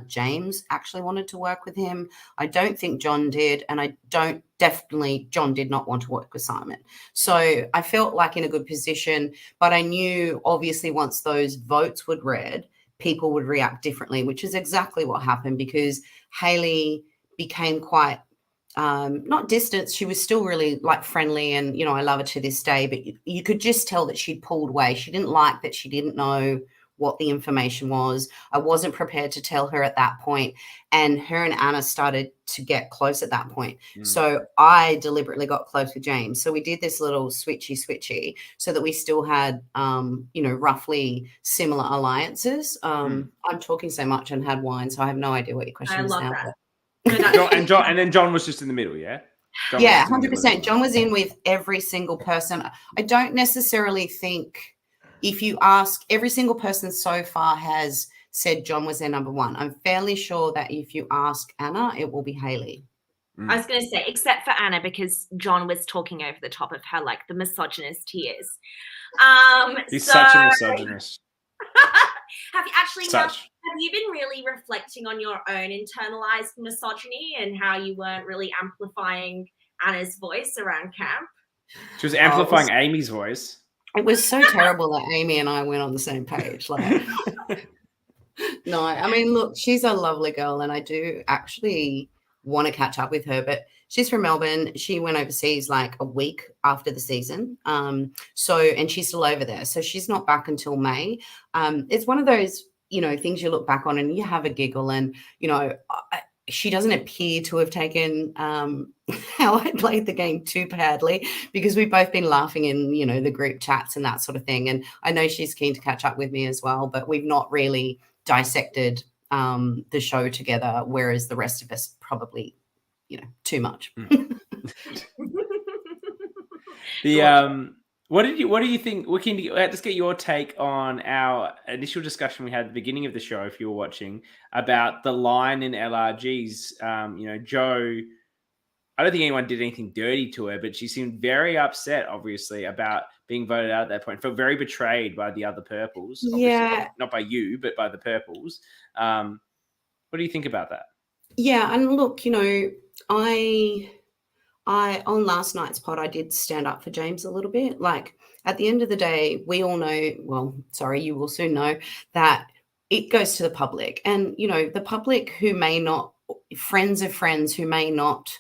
James actually wanted to work with him. I don't think John did. And John did not want to work with Simon. So I felt like in a good position, but I knew obviously once those votes were read, people would react differently, which is exactly what happened because Hayley became quite not distant. She was still really like friendly and, I love her to this day, but you could just tell that she'd pulled away. She didn't like that. She didn't know what the information was. I wasn't prepared to tell her at that point. And her and Anna started to get close at that point. So I deliberately got close with James. So we did this little switchy so that we still had, roughly similar alliances. I'm talking so much and had wine, so I have no idea what your question is now. I love that. And then John was just in the middle, yeah? 100%. John was in with every single person. I don't necessarily think if you ask, every single person so far has said John was their number one. I'm fairly sure that if you ask Anna, it will be Hayley. I was going to say, except for Anna, because John was talking over the top of how like the misogynist he is. He's such a misogynist. Have you been really reflecting on your own internalized misogyny and how you weren't really amplifying Anna's voice around camp? She was amplifying Amy's voice. It was so terrible that Amy and I went on the same page. Like, no, I mean, look, she's a lovely girl and I do actually want to catch up with her, but she's from Melbourne. She went overseas like a week after the season. And she's still over there. So she's not back until May. It's one of those, things you look back on and you have a giggle and, she doesn't appear to have taken how I played the game too badly, because we've both been laughing in, you know, the group chats and that sort of thing. And I know she's keen to catch up with me as well, but we've not really dissected the show together, whereas the rest of us probably, you know, too much. What do you think? Let's get your take on our initial discussion we had at the beginning of the show, if you were watching, about the line in LRG's. You know, Jo, I don't think anyone did anything dirty to her, but she seemed very upset, obviously, about being voted out at that point. Felt very betrayed by the other purples. Yeah. Not by you, but by the purples. What do you think about that? Yeah, and look, you know, I on last night's pod, I did stand up for James a little bit. Like, at the end of the day, we all know, well, sorry, you will soon know, that it goes to the public. And, you know, the public who may not, friends of friends who may not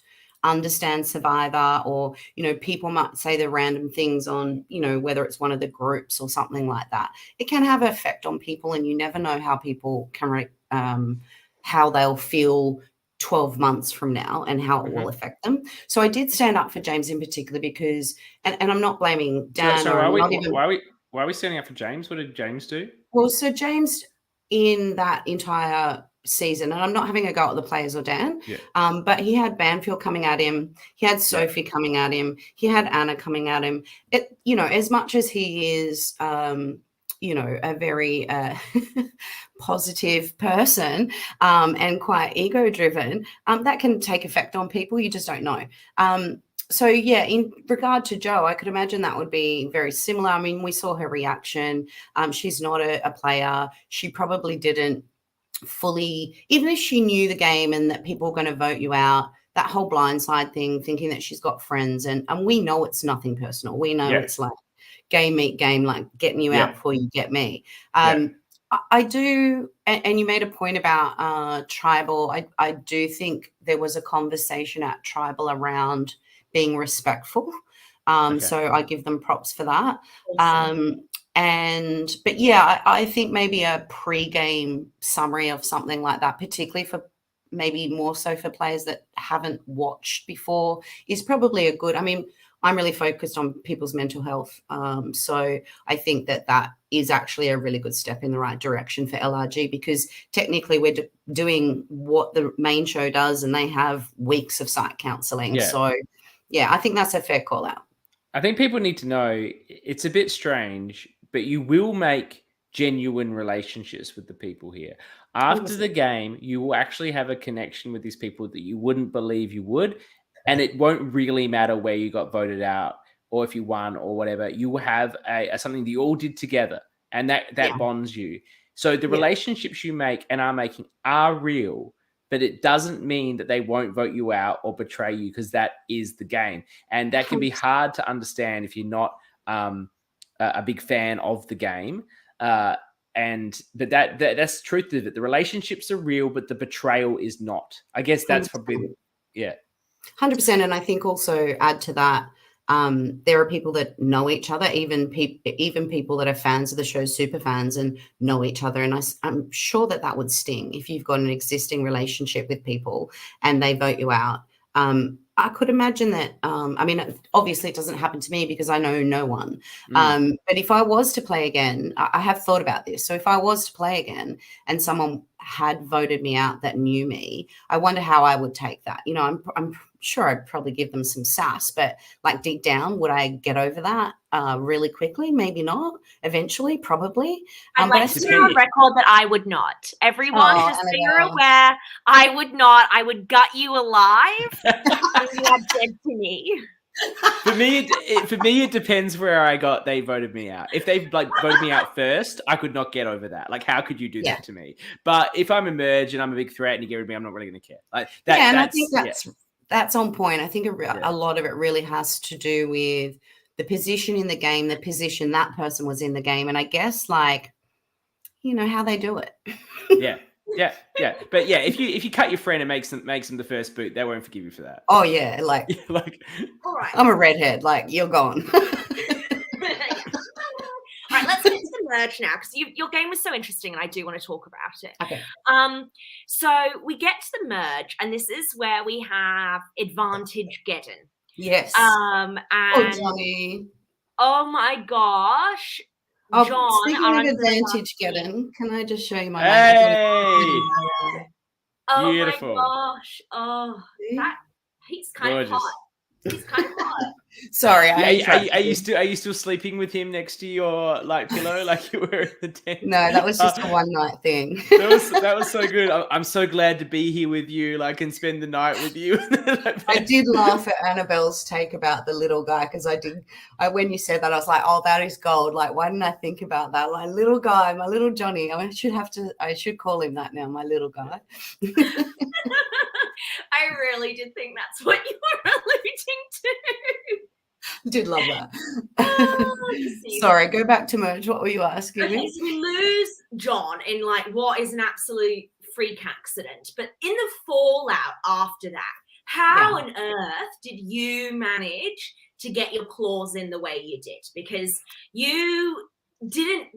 understand Survivor, or, you know, people might say the random things on, you know, whether it's one of the groups or something like that. It can have an effect on people, and you never know how people can, how they'll feel 12 months from now and how it will affect them. So I did stand up for James in particular because, and I'm not blaming Dan. So why are we standing up for James? What did James do? Well, so James in that entire season, and I'm not having a go at the players or Dan, but he had Banfield coming at him. He had Sophie coming at him. He had Anna coming at him. It, you know, as much as he is, you know, a very positive person and quite ego-driven, that can take effect on people. You just don't know. So, yeah, in regard to Jo, I could imagine that would be very similar. I mean, we saw her reaction. She's not a player. She probably didn't fully, even if she knew the game and that people were going to vote you out, that whole blindside thing, thinking that she's got friends. And we know it's nothing personal. We know it's like game meet game, like getting you out before you get me. I do, and you made a point about tribal. I do think there was a conversation at tribal around being respectful. So I give them props for that. But yeah, I think maybe a pre-game summary of something like that, particularly for maybe more so for players that haven't watched before, is probably a good, I mean, I'm really focused on people's mental health. So I think that is actually a really good step in the right direction for LRG, because technically we're doing what the main show does, and they have weeks of site counselling. So, yeah, I think that's a fair call out. I think people need to know it's a bit strange, but you will make genuine relationships with the people here. After the game, you will actually have a connection with these people that you wouldn't believe you would. And it won't really matter where you got voted out or if you won or whatever. You will have something that you all did together, and that bonds you. So the relationships you make and are making are real, but it doesn't mean that they won't vote you out or betray you, because that is the game. And that can be hard to understand if you're not a big fan of the game. But that's the truth of it. The relationships are real, but the betrayal is not. I guess that's probably 100%. And I think also add to that, there are people that know each other, even people that are fans of the show, super fans, and know each other. And I'm sure that would sting if you've got an existing relationship with people and they vote you out. I could imagine that, I mean, obviously it doesn't happen to me because I know no one. But if I was to play again, I have thought about this. So if I was to play again and someone had voted me out that knew me, I wonder how I would take that. You know, I'm sure I'd probably give them some sass, but like deep down, would I get over that really quickly? Maybe not. Eventually, probably. I'd like to be on record that I would not. Everyone, just so you're aware, I would not. I would gut you alive and you are dead to me. For me, it depends where they voted me out. If they voted me out first, I could not get over that. Like, how could you do that to me? But if I'm emerged and I'm a big threat and you get rid of me, I'm not really going to care. Like that. Yeah, and I think that's on point. I think a lot of it really has to do with the position in the game, the position that person was in the game, and I guess, like, you know, how they do it. Yeah. But yeah, if you cut your friend and makes them the first boot, they won't forgive you for that. Oh yeah, like all right. I'm a redhead. Like, you're gone. All right, let's get to the merge now because your game was so interesting and I do want to talk about it. Okay. So we get to the merge and this is where we have advantage Geddon. Yes. And Johnny. oh my gosh. Oh, John, speaking of advantage Geddon, can I just show you my Hey! Oh Beautiful. my gosh. Oh, he's kind of hot. He's kind of hot. Sorry, are you still sleeping with him next to your pillow like you were at the tent? No, that was just a one night thing. that was so good. I'm so glad to be here with you, and spend the night with you. I did laugh at Annabelle's take about the little guy because when you said that, I was like, oh, that is gold. Like, why didn't I think about that? Like, little guy, my little Johnny. I should call him that now, my little guy. I really did think that's what you were alluding to. Did love that. Sorry, go back to merge. What were you asking me? So we lose John in what is an absolute freak accident. But in the fallout after that, how on earth did you manage to get your claws in the way you did? Because you didn't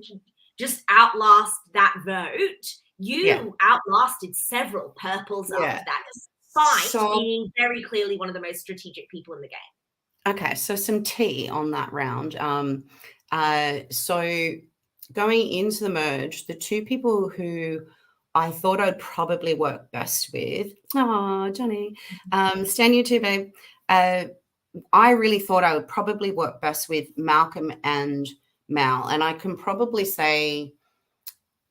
just outlast that vote. You outlasted several purples after that, despite being very clearly one of the most strategic people in the game. Okay, so some tea on that round. So going into the merge, the two people who I thought I'd probably work best with, Johnny, stand you too, babe. I really thought I would probably work best with Malcolm and Mal, and I can probably say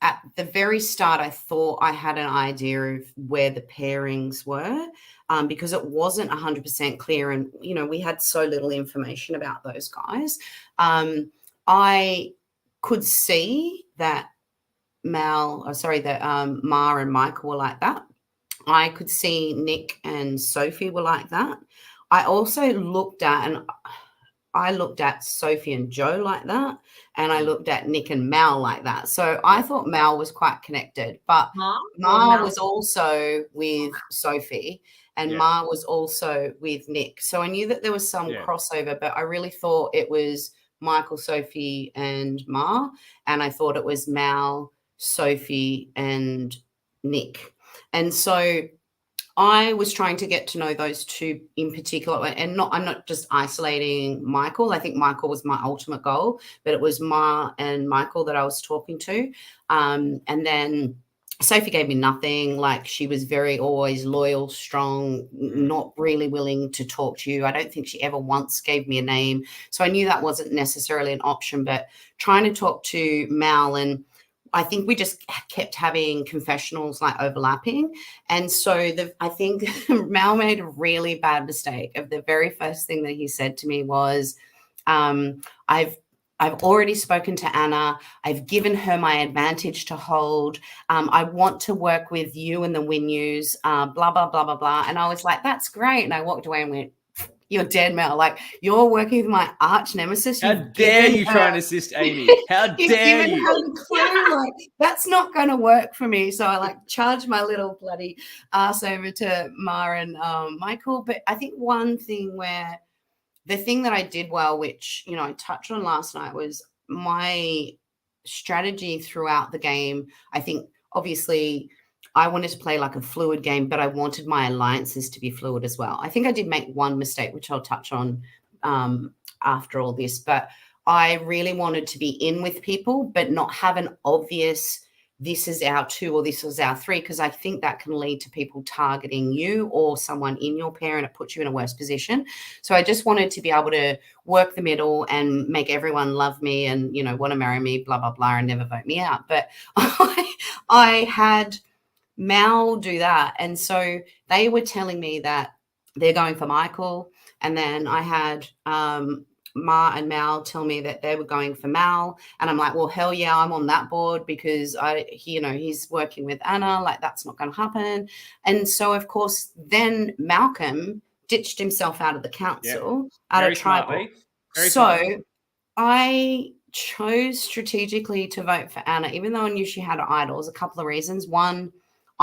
at the very start, I thought I had an idea of where the pairings were because it wasn't 100% clear. And, we had so little information about those guys. I could see that Ma and Michael were like that. I could see Nick and Sophie were like that. I also looked at Sophie and Joe like that, and I looked at Nick and Mal like that. So I thought Mal was quite connected, but Ma was also with Sophie, and Ma was also with Nick. So I knew that there was some crossover, but I really thought it was Michael, Sophie, and Ma, and I thought it was Mal, Sophie, and Nick. And so I was trying to get to know those two in particular, and I'm not just isolating Michael. I think Michael was my ultimate goal, but it was Ma and Michael that I was talking to. And then Sophie gave me nothing. Like, she was very always loyal, strong, not really willing to talk to you. I don't think she ever once gave me a name. So I knew that wasn't necessarily an option, but trying to talk to Mal, and I think we just kept having confessionals overlapping. And so I think Mal made a really bad mistake. Of the very first thing that he said to me was, I've already spoken to Anna. I've given her my advantage to hold. I want to work with you and the Winyus, blah, blah, blah, blah, blah. And I was like, that's great. And I walked away and went, you're dead, Mel. Like, you're working with my arch nemesis. How dare you try and assist Amy? How dare you? Like, that's not going to work for me. So I charged my little bloody ass over to Ma and Michael. But I think the thing that I did well, which, I touched on last night, was my strategy throughout the game. I think, obviously, I wanted to play a fluid game, but I wanted my alliances to be fluid as well. I think I did make one mistake, which I'll touch on after all this, but I really wanted to be in with people, but not have an obvious, this is our 2 or this is our 3, because I think that can lead to people targeting you or someone in your pair, and it puts you in a worse position. So I just wanted to be able to work the middle and make everyone love me and, want to marry me, blah, blah, blah, and never vote me out. But I had Mal do that. And so they were telling me that they're going for Michael. And then I had Ma and Mal tell me that they were going for Mal. And I'm like, well, hell yeah, I'm on that board because he's working with Anna. That's not going to happen. And so, of course, then Malcolm ditched himself out of the council, out of tribal. So I chose strategically to vote for Anna, even though I knew she had idols. A couple of reasons. One,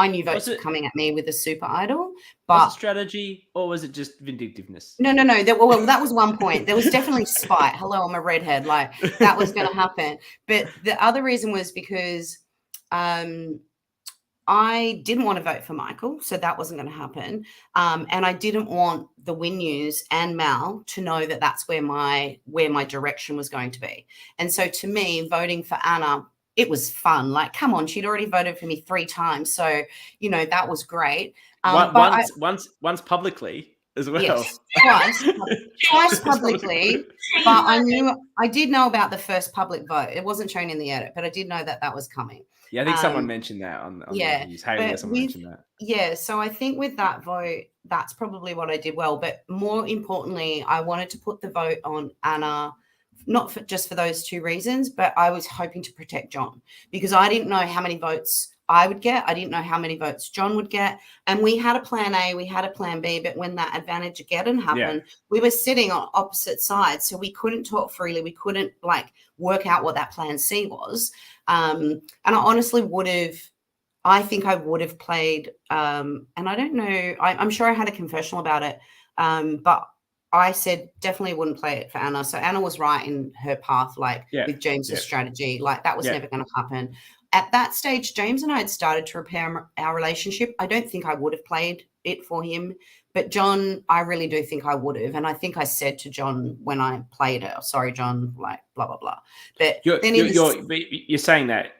I knew votes were coming at me with a super idol. But was it strategy or was it just vindictiveness? No. That was one point. There was definitely spite. Hello, I'm a redhead. Like that was going to happen. But the other reason was because I didn't want to vote for Michael, so that wasn't going to happen. And I didn't want the Win News and Mal to know that that's where my direction was going to be. And so to me, voting for Anna, it was fun. Like, come on, she'd already voted for me 3 times, so that was great. Once publicly as well. Yes, twice publicly. But I did know about the first public vote. It wasn't shown in the edit, but I did know that was coming. Yeah, I think someone mentioned that on the news. Haley or someone mentioned that. Yeah, so I think with that vote, that's probably what I did well. But more importantly, I wanted to put the vote on Anna, not just for those 2 reasons, but I was hoping to protect John because I didn't know how many votes I would get. I didn't know how many votes John would get. And we had a plan A, we had a plan B, but when that advantage again happened, we were sitting on opposite sides. So we couldn't talk freely. We couldn't work out what that plan C was. And I honestly I think I would have played, and I don't know, I'm sure I had a confessional about it, but I said definitely wouldn't play it for Anna. So Anna was right in her path, with James's strategy. That was never going to happen. At that stage, James and I had started to repair our relationship. I don't think I would have played it for him. But John, I really do think I would have. And I think I said to John when I played it, sorry, John, blah, blah, blah. But you're saying that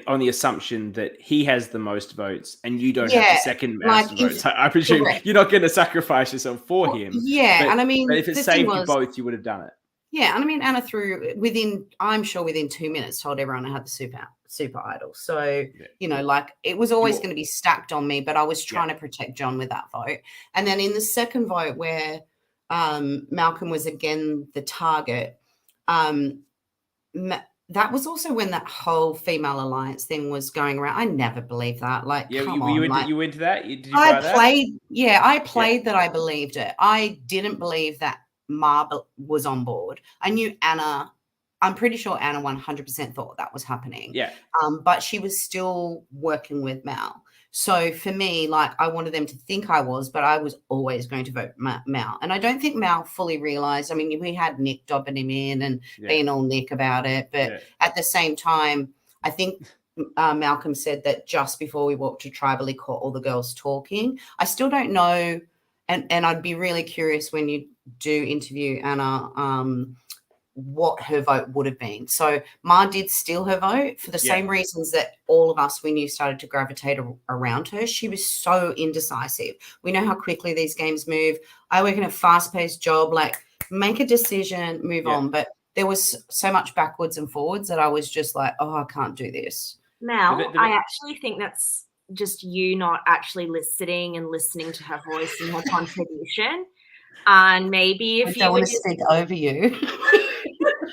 on the assumption that he has the most votes and you don't have the second most votes. I presume you're not going to sacrifice yourself for him. Yeah. But, and I mean, but if it saved you both, you would have done it. Yeah. And I mean, Anna within 2 minutes told everyone I had the super idol. So, it was always going to be stacked on me, but I was trying to protect John with that vote. And then in the second vote where Malcolm was again the target, that was also when that whole female alliance thing was going around. I never believed that. Come on. You into that? Did you buy that? I played that I believed it. I didn't believe that Ma was on board. I knew Anna. I'm pretty sure Anna 100% thought that was happening. Yeah. But she was still working with Mal. So for me, I wanted them to think I was, but I was always going to vote Mal. And I don't think Mal fully realized. I mean, we had Nick dobbing him in and being all Nick about it. But at the same time, I think Malcolm said that just before we walked to Tribal, he caught all the girls talking. I still don't know. And I'd be really curious when you do interview Anna, what her vote would have been. So Ma did steal her vote for the same reasons that all of us we knew started to gravitate around her. She was so indecisive. We know how quickly these games move. I work in a fast-paced job, make a decision, move on. But there was so much backwards and forwards that I was just I can't do this. Mel, I actually think that's just you not actually sitting and listening to her voice and her contribution. And maybe if I don't want to speak over you.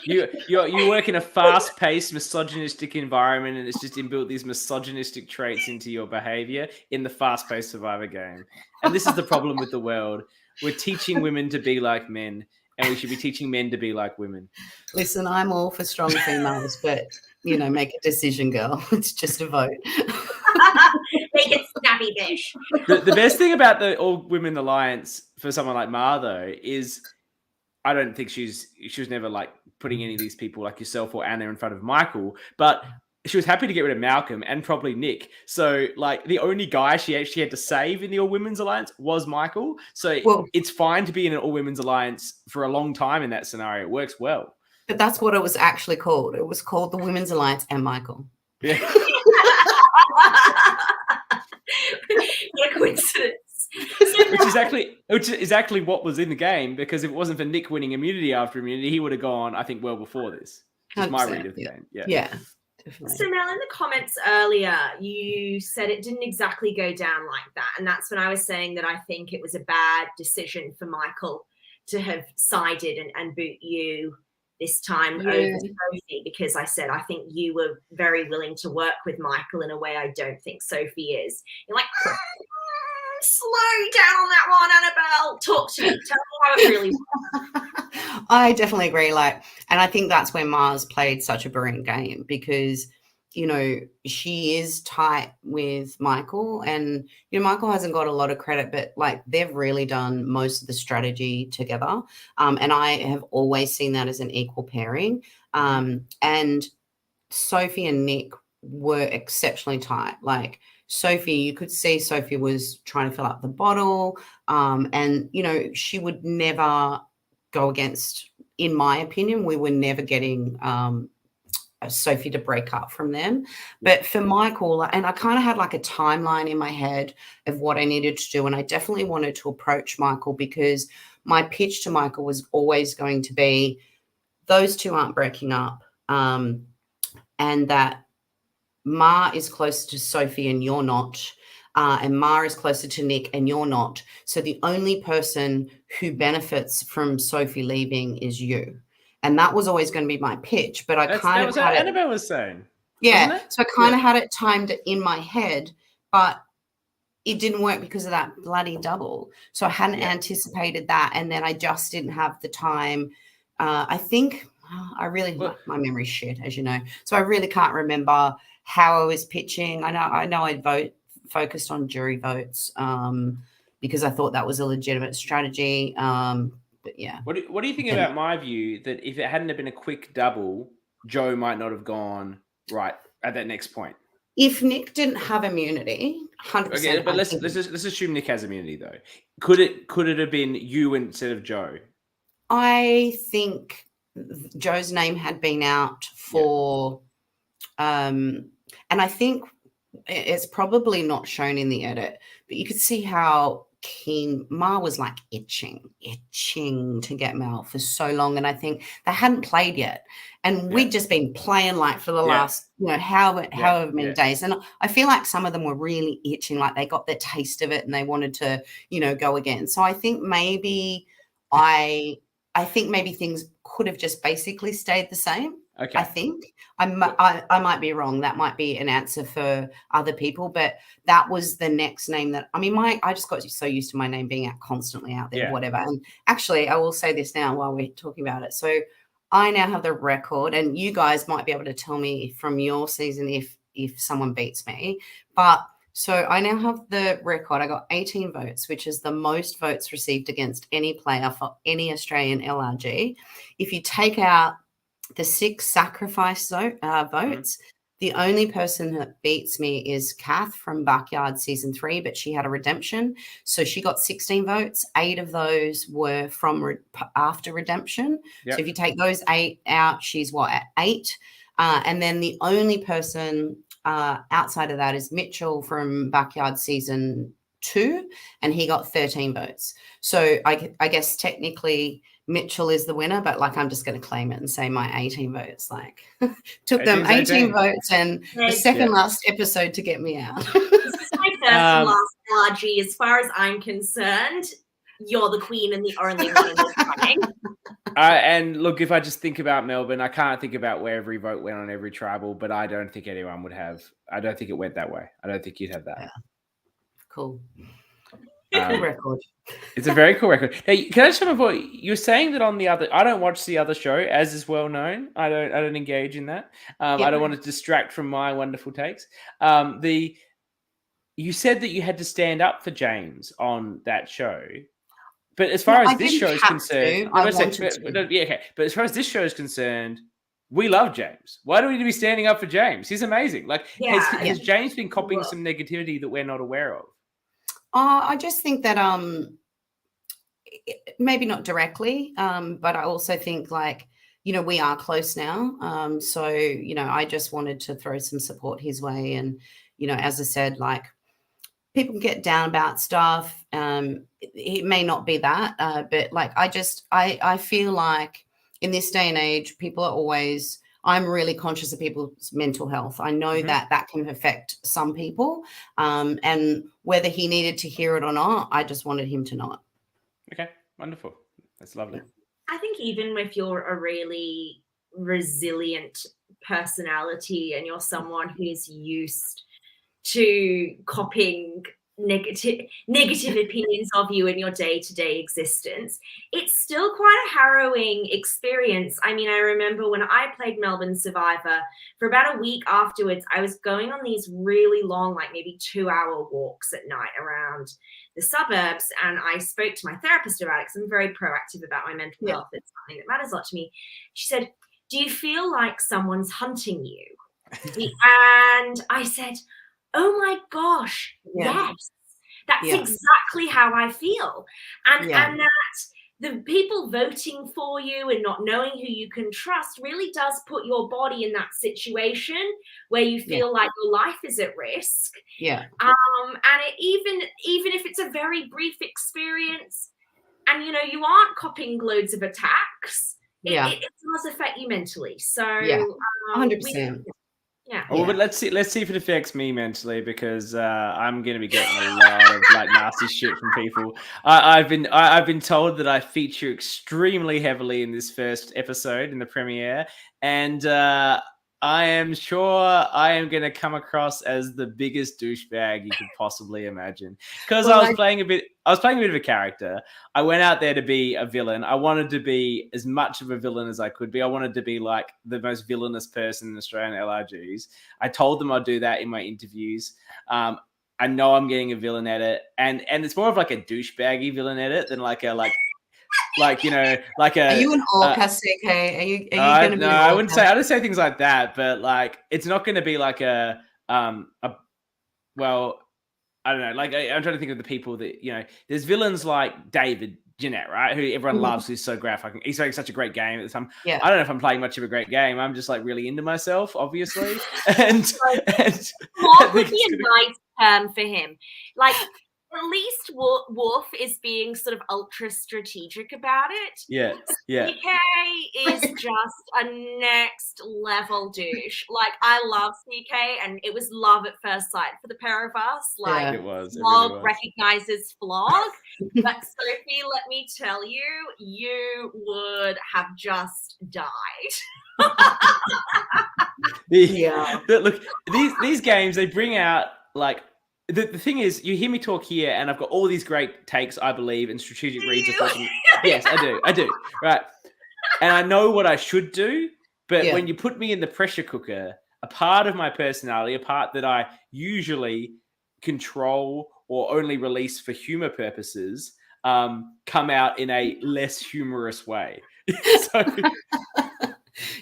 You work in a fast-paced, misogynistic environment, and it's just inbuilt these misogynistic traits into your behavior in the fast-paced Survivor game. And this is the problem with the world. We're teaching women to be like men, and we should be teaching men to be like women. Listen, I'm all for strong females, but make a decision, girl. It's just a vote. Make it snappy, bish. The best thing about the all-women alliance for someone like Ma, though, is I don't think she was never putting any of these people like yourself or Anna in front of Michael, but she was happy to get rid of Malcolm and probably Nick. So the only guy she actually had to save in the all women's alliance was Michael. So it's fine to be in an all women's alliance for a long time in that scenario. It works well. But that's what it was actually called. It was called the Women's Alliance and Michael. Yeah. What a coincidence. Which is exactly what was in the game, because if it wasn't for Nick winning immunity after immunity, he would have gone, I think, well before this. That's my read of the game. Yeah. Definitely. So Mel, in the comments earlier, you said it didn't exactly go down like that. And that's when I was saying that I think it was a bad decision for Michael to have sided and boot you this time over Sophie, because I said I think you were very willing to work with Michael in a way I don't think Sophie is. You're like, slow down on that one, Annabel. Talk to me. Tell me how it really was. I definitely agree. And I think that's where Mars played such a brilliant game, because you know, she is tight with Michael, and you know, Michael hasn't got a lot of credit, but like they've really done most of the strategy together. And I have always seen that as an equal pairing. And Sophie and Nick were exceptionally tight. Like Sophie, you could see Sophie was trying to fill up the bottle, and you know, she would never go against. In my opinion, we were never getting Sophie to break up from them. But for Michael, and I kind of had like a timeline in my head of what I needed to do. And I definitely wanted to approach Michael because my pitch to Michael was always going to be those two aren't breaking up, and that Ma is closer to Sophie and you're not. And Ma is closer to Nick and you're not. So the only person who benefits from Sophie leaving is you. And that was always going to be my pitch, but I kind of had it. Annabel was saying. Yeah. So I kind of had it timed in my head, but it didn't work because of that bloody double. So I hadn't anticipated that. And then I just didn't have the time. I think my memory's shit, as you know. So I really can't remember how I was pitching. I know I focused on jury votes because I thought that was a legitimate strategy. But yeah. What do you think about my view that if it hadn't have been a quick double, Joe might not have gone right at that next point? If Nick didn't have immunity, 100%. Okay, but let's assume Nick has immunity though. Could it have been you instead of Joe? I think Joe's name had been out for, and I think it's probably not shown in the edit, but you could see how keen Ma was, like itching to get Mel for so long. And I think they hadn't played yet. And we'd just been playing like for the last, you know, however many days. And I feel like some of them were really itching, like they got their taste of it and they wanted to, you know, go again. So I think maybe maybe things could have just basically stayed the same. Okay. I think I might be wrong. That might be an answer for other people, but that was the next name that, I mean, I just got so used to my name being constantly out there, whatever. And actually, I will say this now while we're talking about it. So I now have the record, and you guys might be able to tell me from your season if someone beats me. But so I now have the record. I got 18 votes, which is the most votes received against any player for any Australian LRG. If you take out the 6 sacrifice votes, the only person that beats me is Kath from Backyard season 3, but she had a redemption. So she got 16 votes. 8 of those were from after redemption. So if you take those 8 out, she's at 8. And then the only person outside of that is Mitchell from Backyard season 2, and he got 13 votes. So I guess technically Mitchell is the winner, but like I'm just going to claim it and say my 18 votes. Like took them 18 votes and the second last episode to get me out. This is my first and last LRG. As far as I'm concerned, you're the queen and the only one in this running. And look, if I just think about Melbourne, I can't think about where every vote went on every tribal, but I don't think anyone would have. I don't think it went that way. I don't think you'd have that. Yeah. Cool. Cool record. It's a very cool record. Hey, can I just remember, you were saying that on the other, I don't watch the other show, as is well known. I don't engage in that. I don't want to distract from my wonderful takes. You said that you had to stand up for James on that show. But as far as this show is concerned, but as far as this show is concerned, we love James. Why do we need to be standing up for James? He's amazing. Like, has James been copying some negativity that we're not aware of? I just think that maybe not directly, but I also think like, you know, we are close now. So, you know, I just wanted to throw some support his way. And, you know, as I said, like people get down about stuff. It may not be that, but like I feel like in this day and age, people are always, I'm really conscious of people's mental health. I know that can affect some people. And whether he needed to hear it or not, I just wanted him to not. Okay, wonderful. That's lovely. I think even if you're a really resilient personality and you're someone who's used to copying negative opinions of you in your day-to-day existence, it's still quite a harrowing experience. I mean, I remember when I played Melbourne Survivor, for about a week afterwards, I was going on these really long, like maybe 2-hour walks at night around the suburbs, and I spoke to my therapist about it because I'm very proactive about my mental health. It's something that matters a lot to me. She said, "Do you feel like someone's hunting you?" And I said, "Oh my gosh, yes, that's exactly how I feel." And that the people voting for you and not knowing who you can trust really does put your body in that situation where you feel like your life is at risk. And even if it's a very brief experience, and you aren't copping loads of attacks, it does affect you mentally. So 100%. Well, but let's see if it affects me mentally, because I'm going to be getting a lot of like nasty shit from people. I've been told that I feature extremely heavily in this first episode in the premiere, and I am sure I am going to come across as the biggest douchebag you could possibly imagine, because I was playing a bit of a character. I went out there to be a villain. I wanted to be as much of a villain as I could be. I wanted to be like the most villainous person in Australian LRGs. I told them I'd do that in my interviews. I know I'm getting a villain edit, and it's more of like a douchebaggy villain edit than like a like Are you an ORCA, CK? Are you going to be? No, I wouldn't say things like that, but like it's not going to be like a well, I don't know. Like I'm trying to think of the people that there's villains like David Jeanette, right? Who everyone loves, who's so graphic. He's playing such a great game at the time. I don't know if I'm playing much of a great game. I'm just like really into myself, obviously. and what would be a nice term for him? Like, at least Wolf is being sort of ultra strategic about it. CK is just a next level douche. Like, I love CK, and it was love at first sight for the pair of us. Like, it was. Flog really was. recognizes Flog. But Sophie, let me tell you, you would have just died. Look, these games, they bring out like. The thing is, you hear me talk here, and I've got all these great takes, I believe, and strategic reads. Yes, I do. Right. And I know what I should do, but when you put me in the pressure cooker, a part of my personality, a part that I usually control or only release for humor purposes, come out in a less humorous way.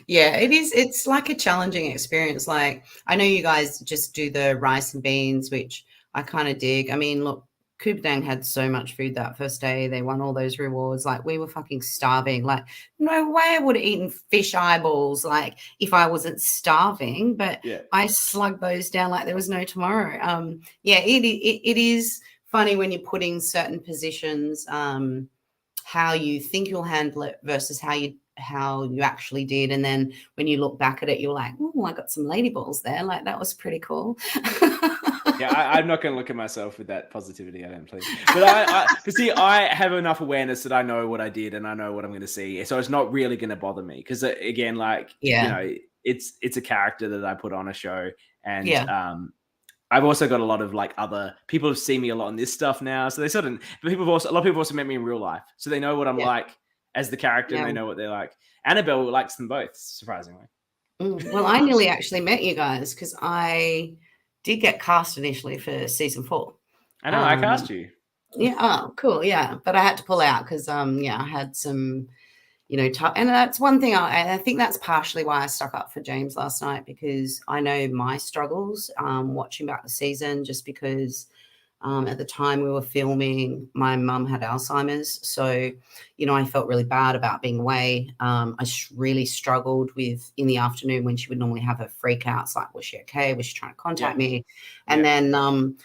Yeah, it is. It's like a challenging experience. Like, I know you guys just do the rice and beans, which I kind of dig. I mean, look, Kubdang had so much food that first day. They won all those rewards. Like, we were fucking starving. Like, no way I would have eaten fish eyeballs, like, if I wasn't starving. But I slugged those down like there was no tomorrow. It is funny when you're put in certain positions, how you think you'll handle it versus how you actually did. And then when you look back at it, you're like, oh, I got some lady balls there. Like, that was pretty cool. I'm not going to look at myself with that positivity. I don't please. But see, I have enough awareness that I know what I did and I know what I'm going to see. So it's not really going to bother me. Because again, it's a character that I put on a show. And I've also got a lot of like other people have seen me a lot on this stuff now. So they a lot of people have also met me in real life. So they know what I'm like as the character, and they know what they're like. Annabel likes them both, surprisingly. Well, I nearly actually met you guys because I did get cast initially for season 4. I know, I cast you. Yeah, oh, cool, yeah. But I had to pull out because, I had some, and that's one thing. I think that's partially why I stuck up for James last night, because I know my struggles watching back the season, just because at the time we were filming, my mum had Alzheimer's. So, I felt really bad about being away. I really struggled with in the afternoon when she would normally have her freakouts, like, was she okay? Was she trying to contact me? And then,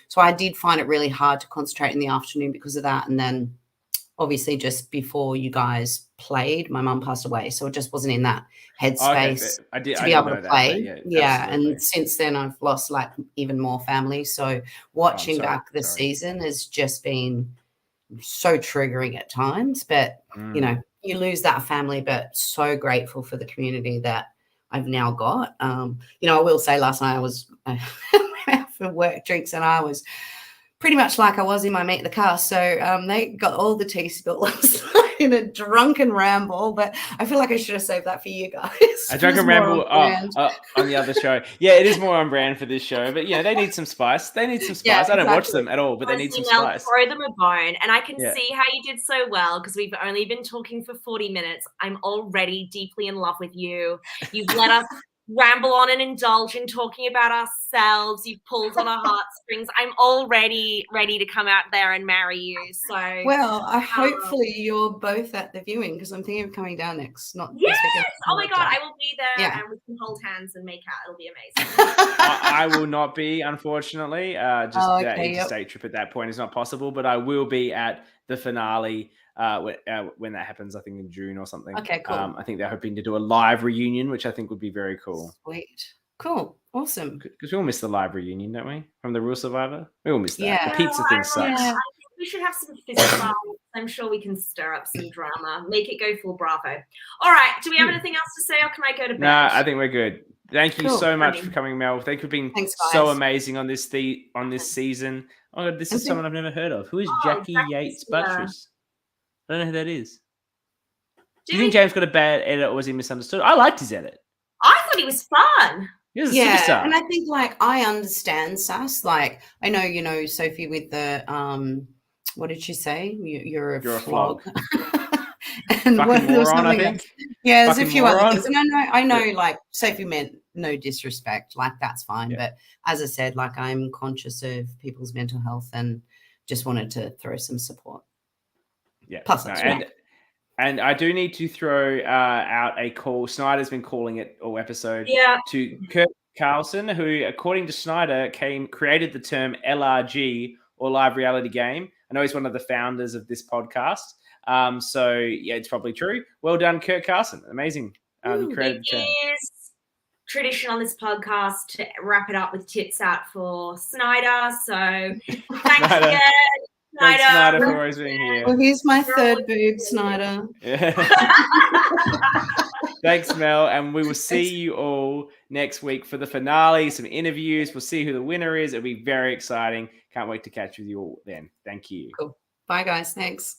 so I did find it really hard to concentrate in the afternoon because of that. And then obviously just before you guys played, my mum passed away. So it just wasn't in that headspace to be able to play. And since then I've lost like even more family. So watching back the season has just been so triggering at times. But, you lose that family, but so grateful for the community that I've now got. I will say last night I was out for work drinks and I was pretty much like I was in my Meet the Cast. So they got all the tea spilled last night in a drunken ramble, but I feel like I should have saved that for you guys. A drunken ramble on the other show. Yeah, it is more on brand for this show, but they need some spice. They need some spice. Yeah, I don't watch exactly. them at all, but they need some Honestly, Mel, spice. throw them a bone, and I can Yeah. see how you did so well because we've only been talking for 40 minutes. I'm already deeply in love with you. You've let us ramble on and indulge in talking about ourselves. You've pulled on our heartstrings. I'm already ready to come out there and marry you. So, Well, hopefully you're both at the viewing because I'm thinking of coming down next. yes! Oh my God, I will be there and we can hold hands and make out. It'll be amazing. I will not be, unfortunately. That interstate trip at that point is not possible, but I will be at the finale when that happens, I think in June or something. Okay, cool. I think they're hoping to do a live reunion, which I think would be very cool. Sweet. Cool. Awesome. Because we all miss the live reunion, don't we? From The Real Survivor? We all miss that. Yeah. The pizza thing sucks. I think we should have some fist fights. I'm sure we can stir up some drama. Make it go full Bravo. All right. Do we have anything else to say or can I go to bed? No, I think we're good. Thank you so much Funny. for coming, Mel. Thank you for being Thanks, so guys. amazing on this season. Oh, this is someone I've never heard of. Who is Jackie Yates Buttress? I don't know who that is. Do you think James got a bad edit or was he misunderstood? I liked his edit. I thought he was fun. He was a superstar. And I think I understand Sass. Like I know, Sophie with the what did she say? You're a flog. And fucking there was moron, I something think. else. Yeah, there's Fucking a few moron. other things. And I know like Sophie meant no disrespect, like that's fine. But as I said, like I'm conscious of people's mental health and just wanted to throw some support. Yeah. Plus that's right. And I do need to throw out a call. Snyder's been calling it all episode to Kurt Carlson, who, according to Snyder, created the term LRG or live reality game. I know he's one of the founders of this podcast. So it's probably true. Well done, Kurt Carlson. Amazing. Created the term. It is tradition on this podcast to wrap it up with tits out for Snyder. So thanks again. Thanks, Snyder, for always being here. Well, here's my third boob, Snyder. Yeah. Thanks, Mel. And we will see you all next week for the finale, some interviews. We'll see who the winner is. It'll be very exciting. Can't wait to catch with you all then. Thank you. Cool. Bye, guys. Thanks.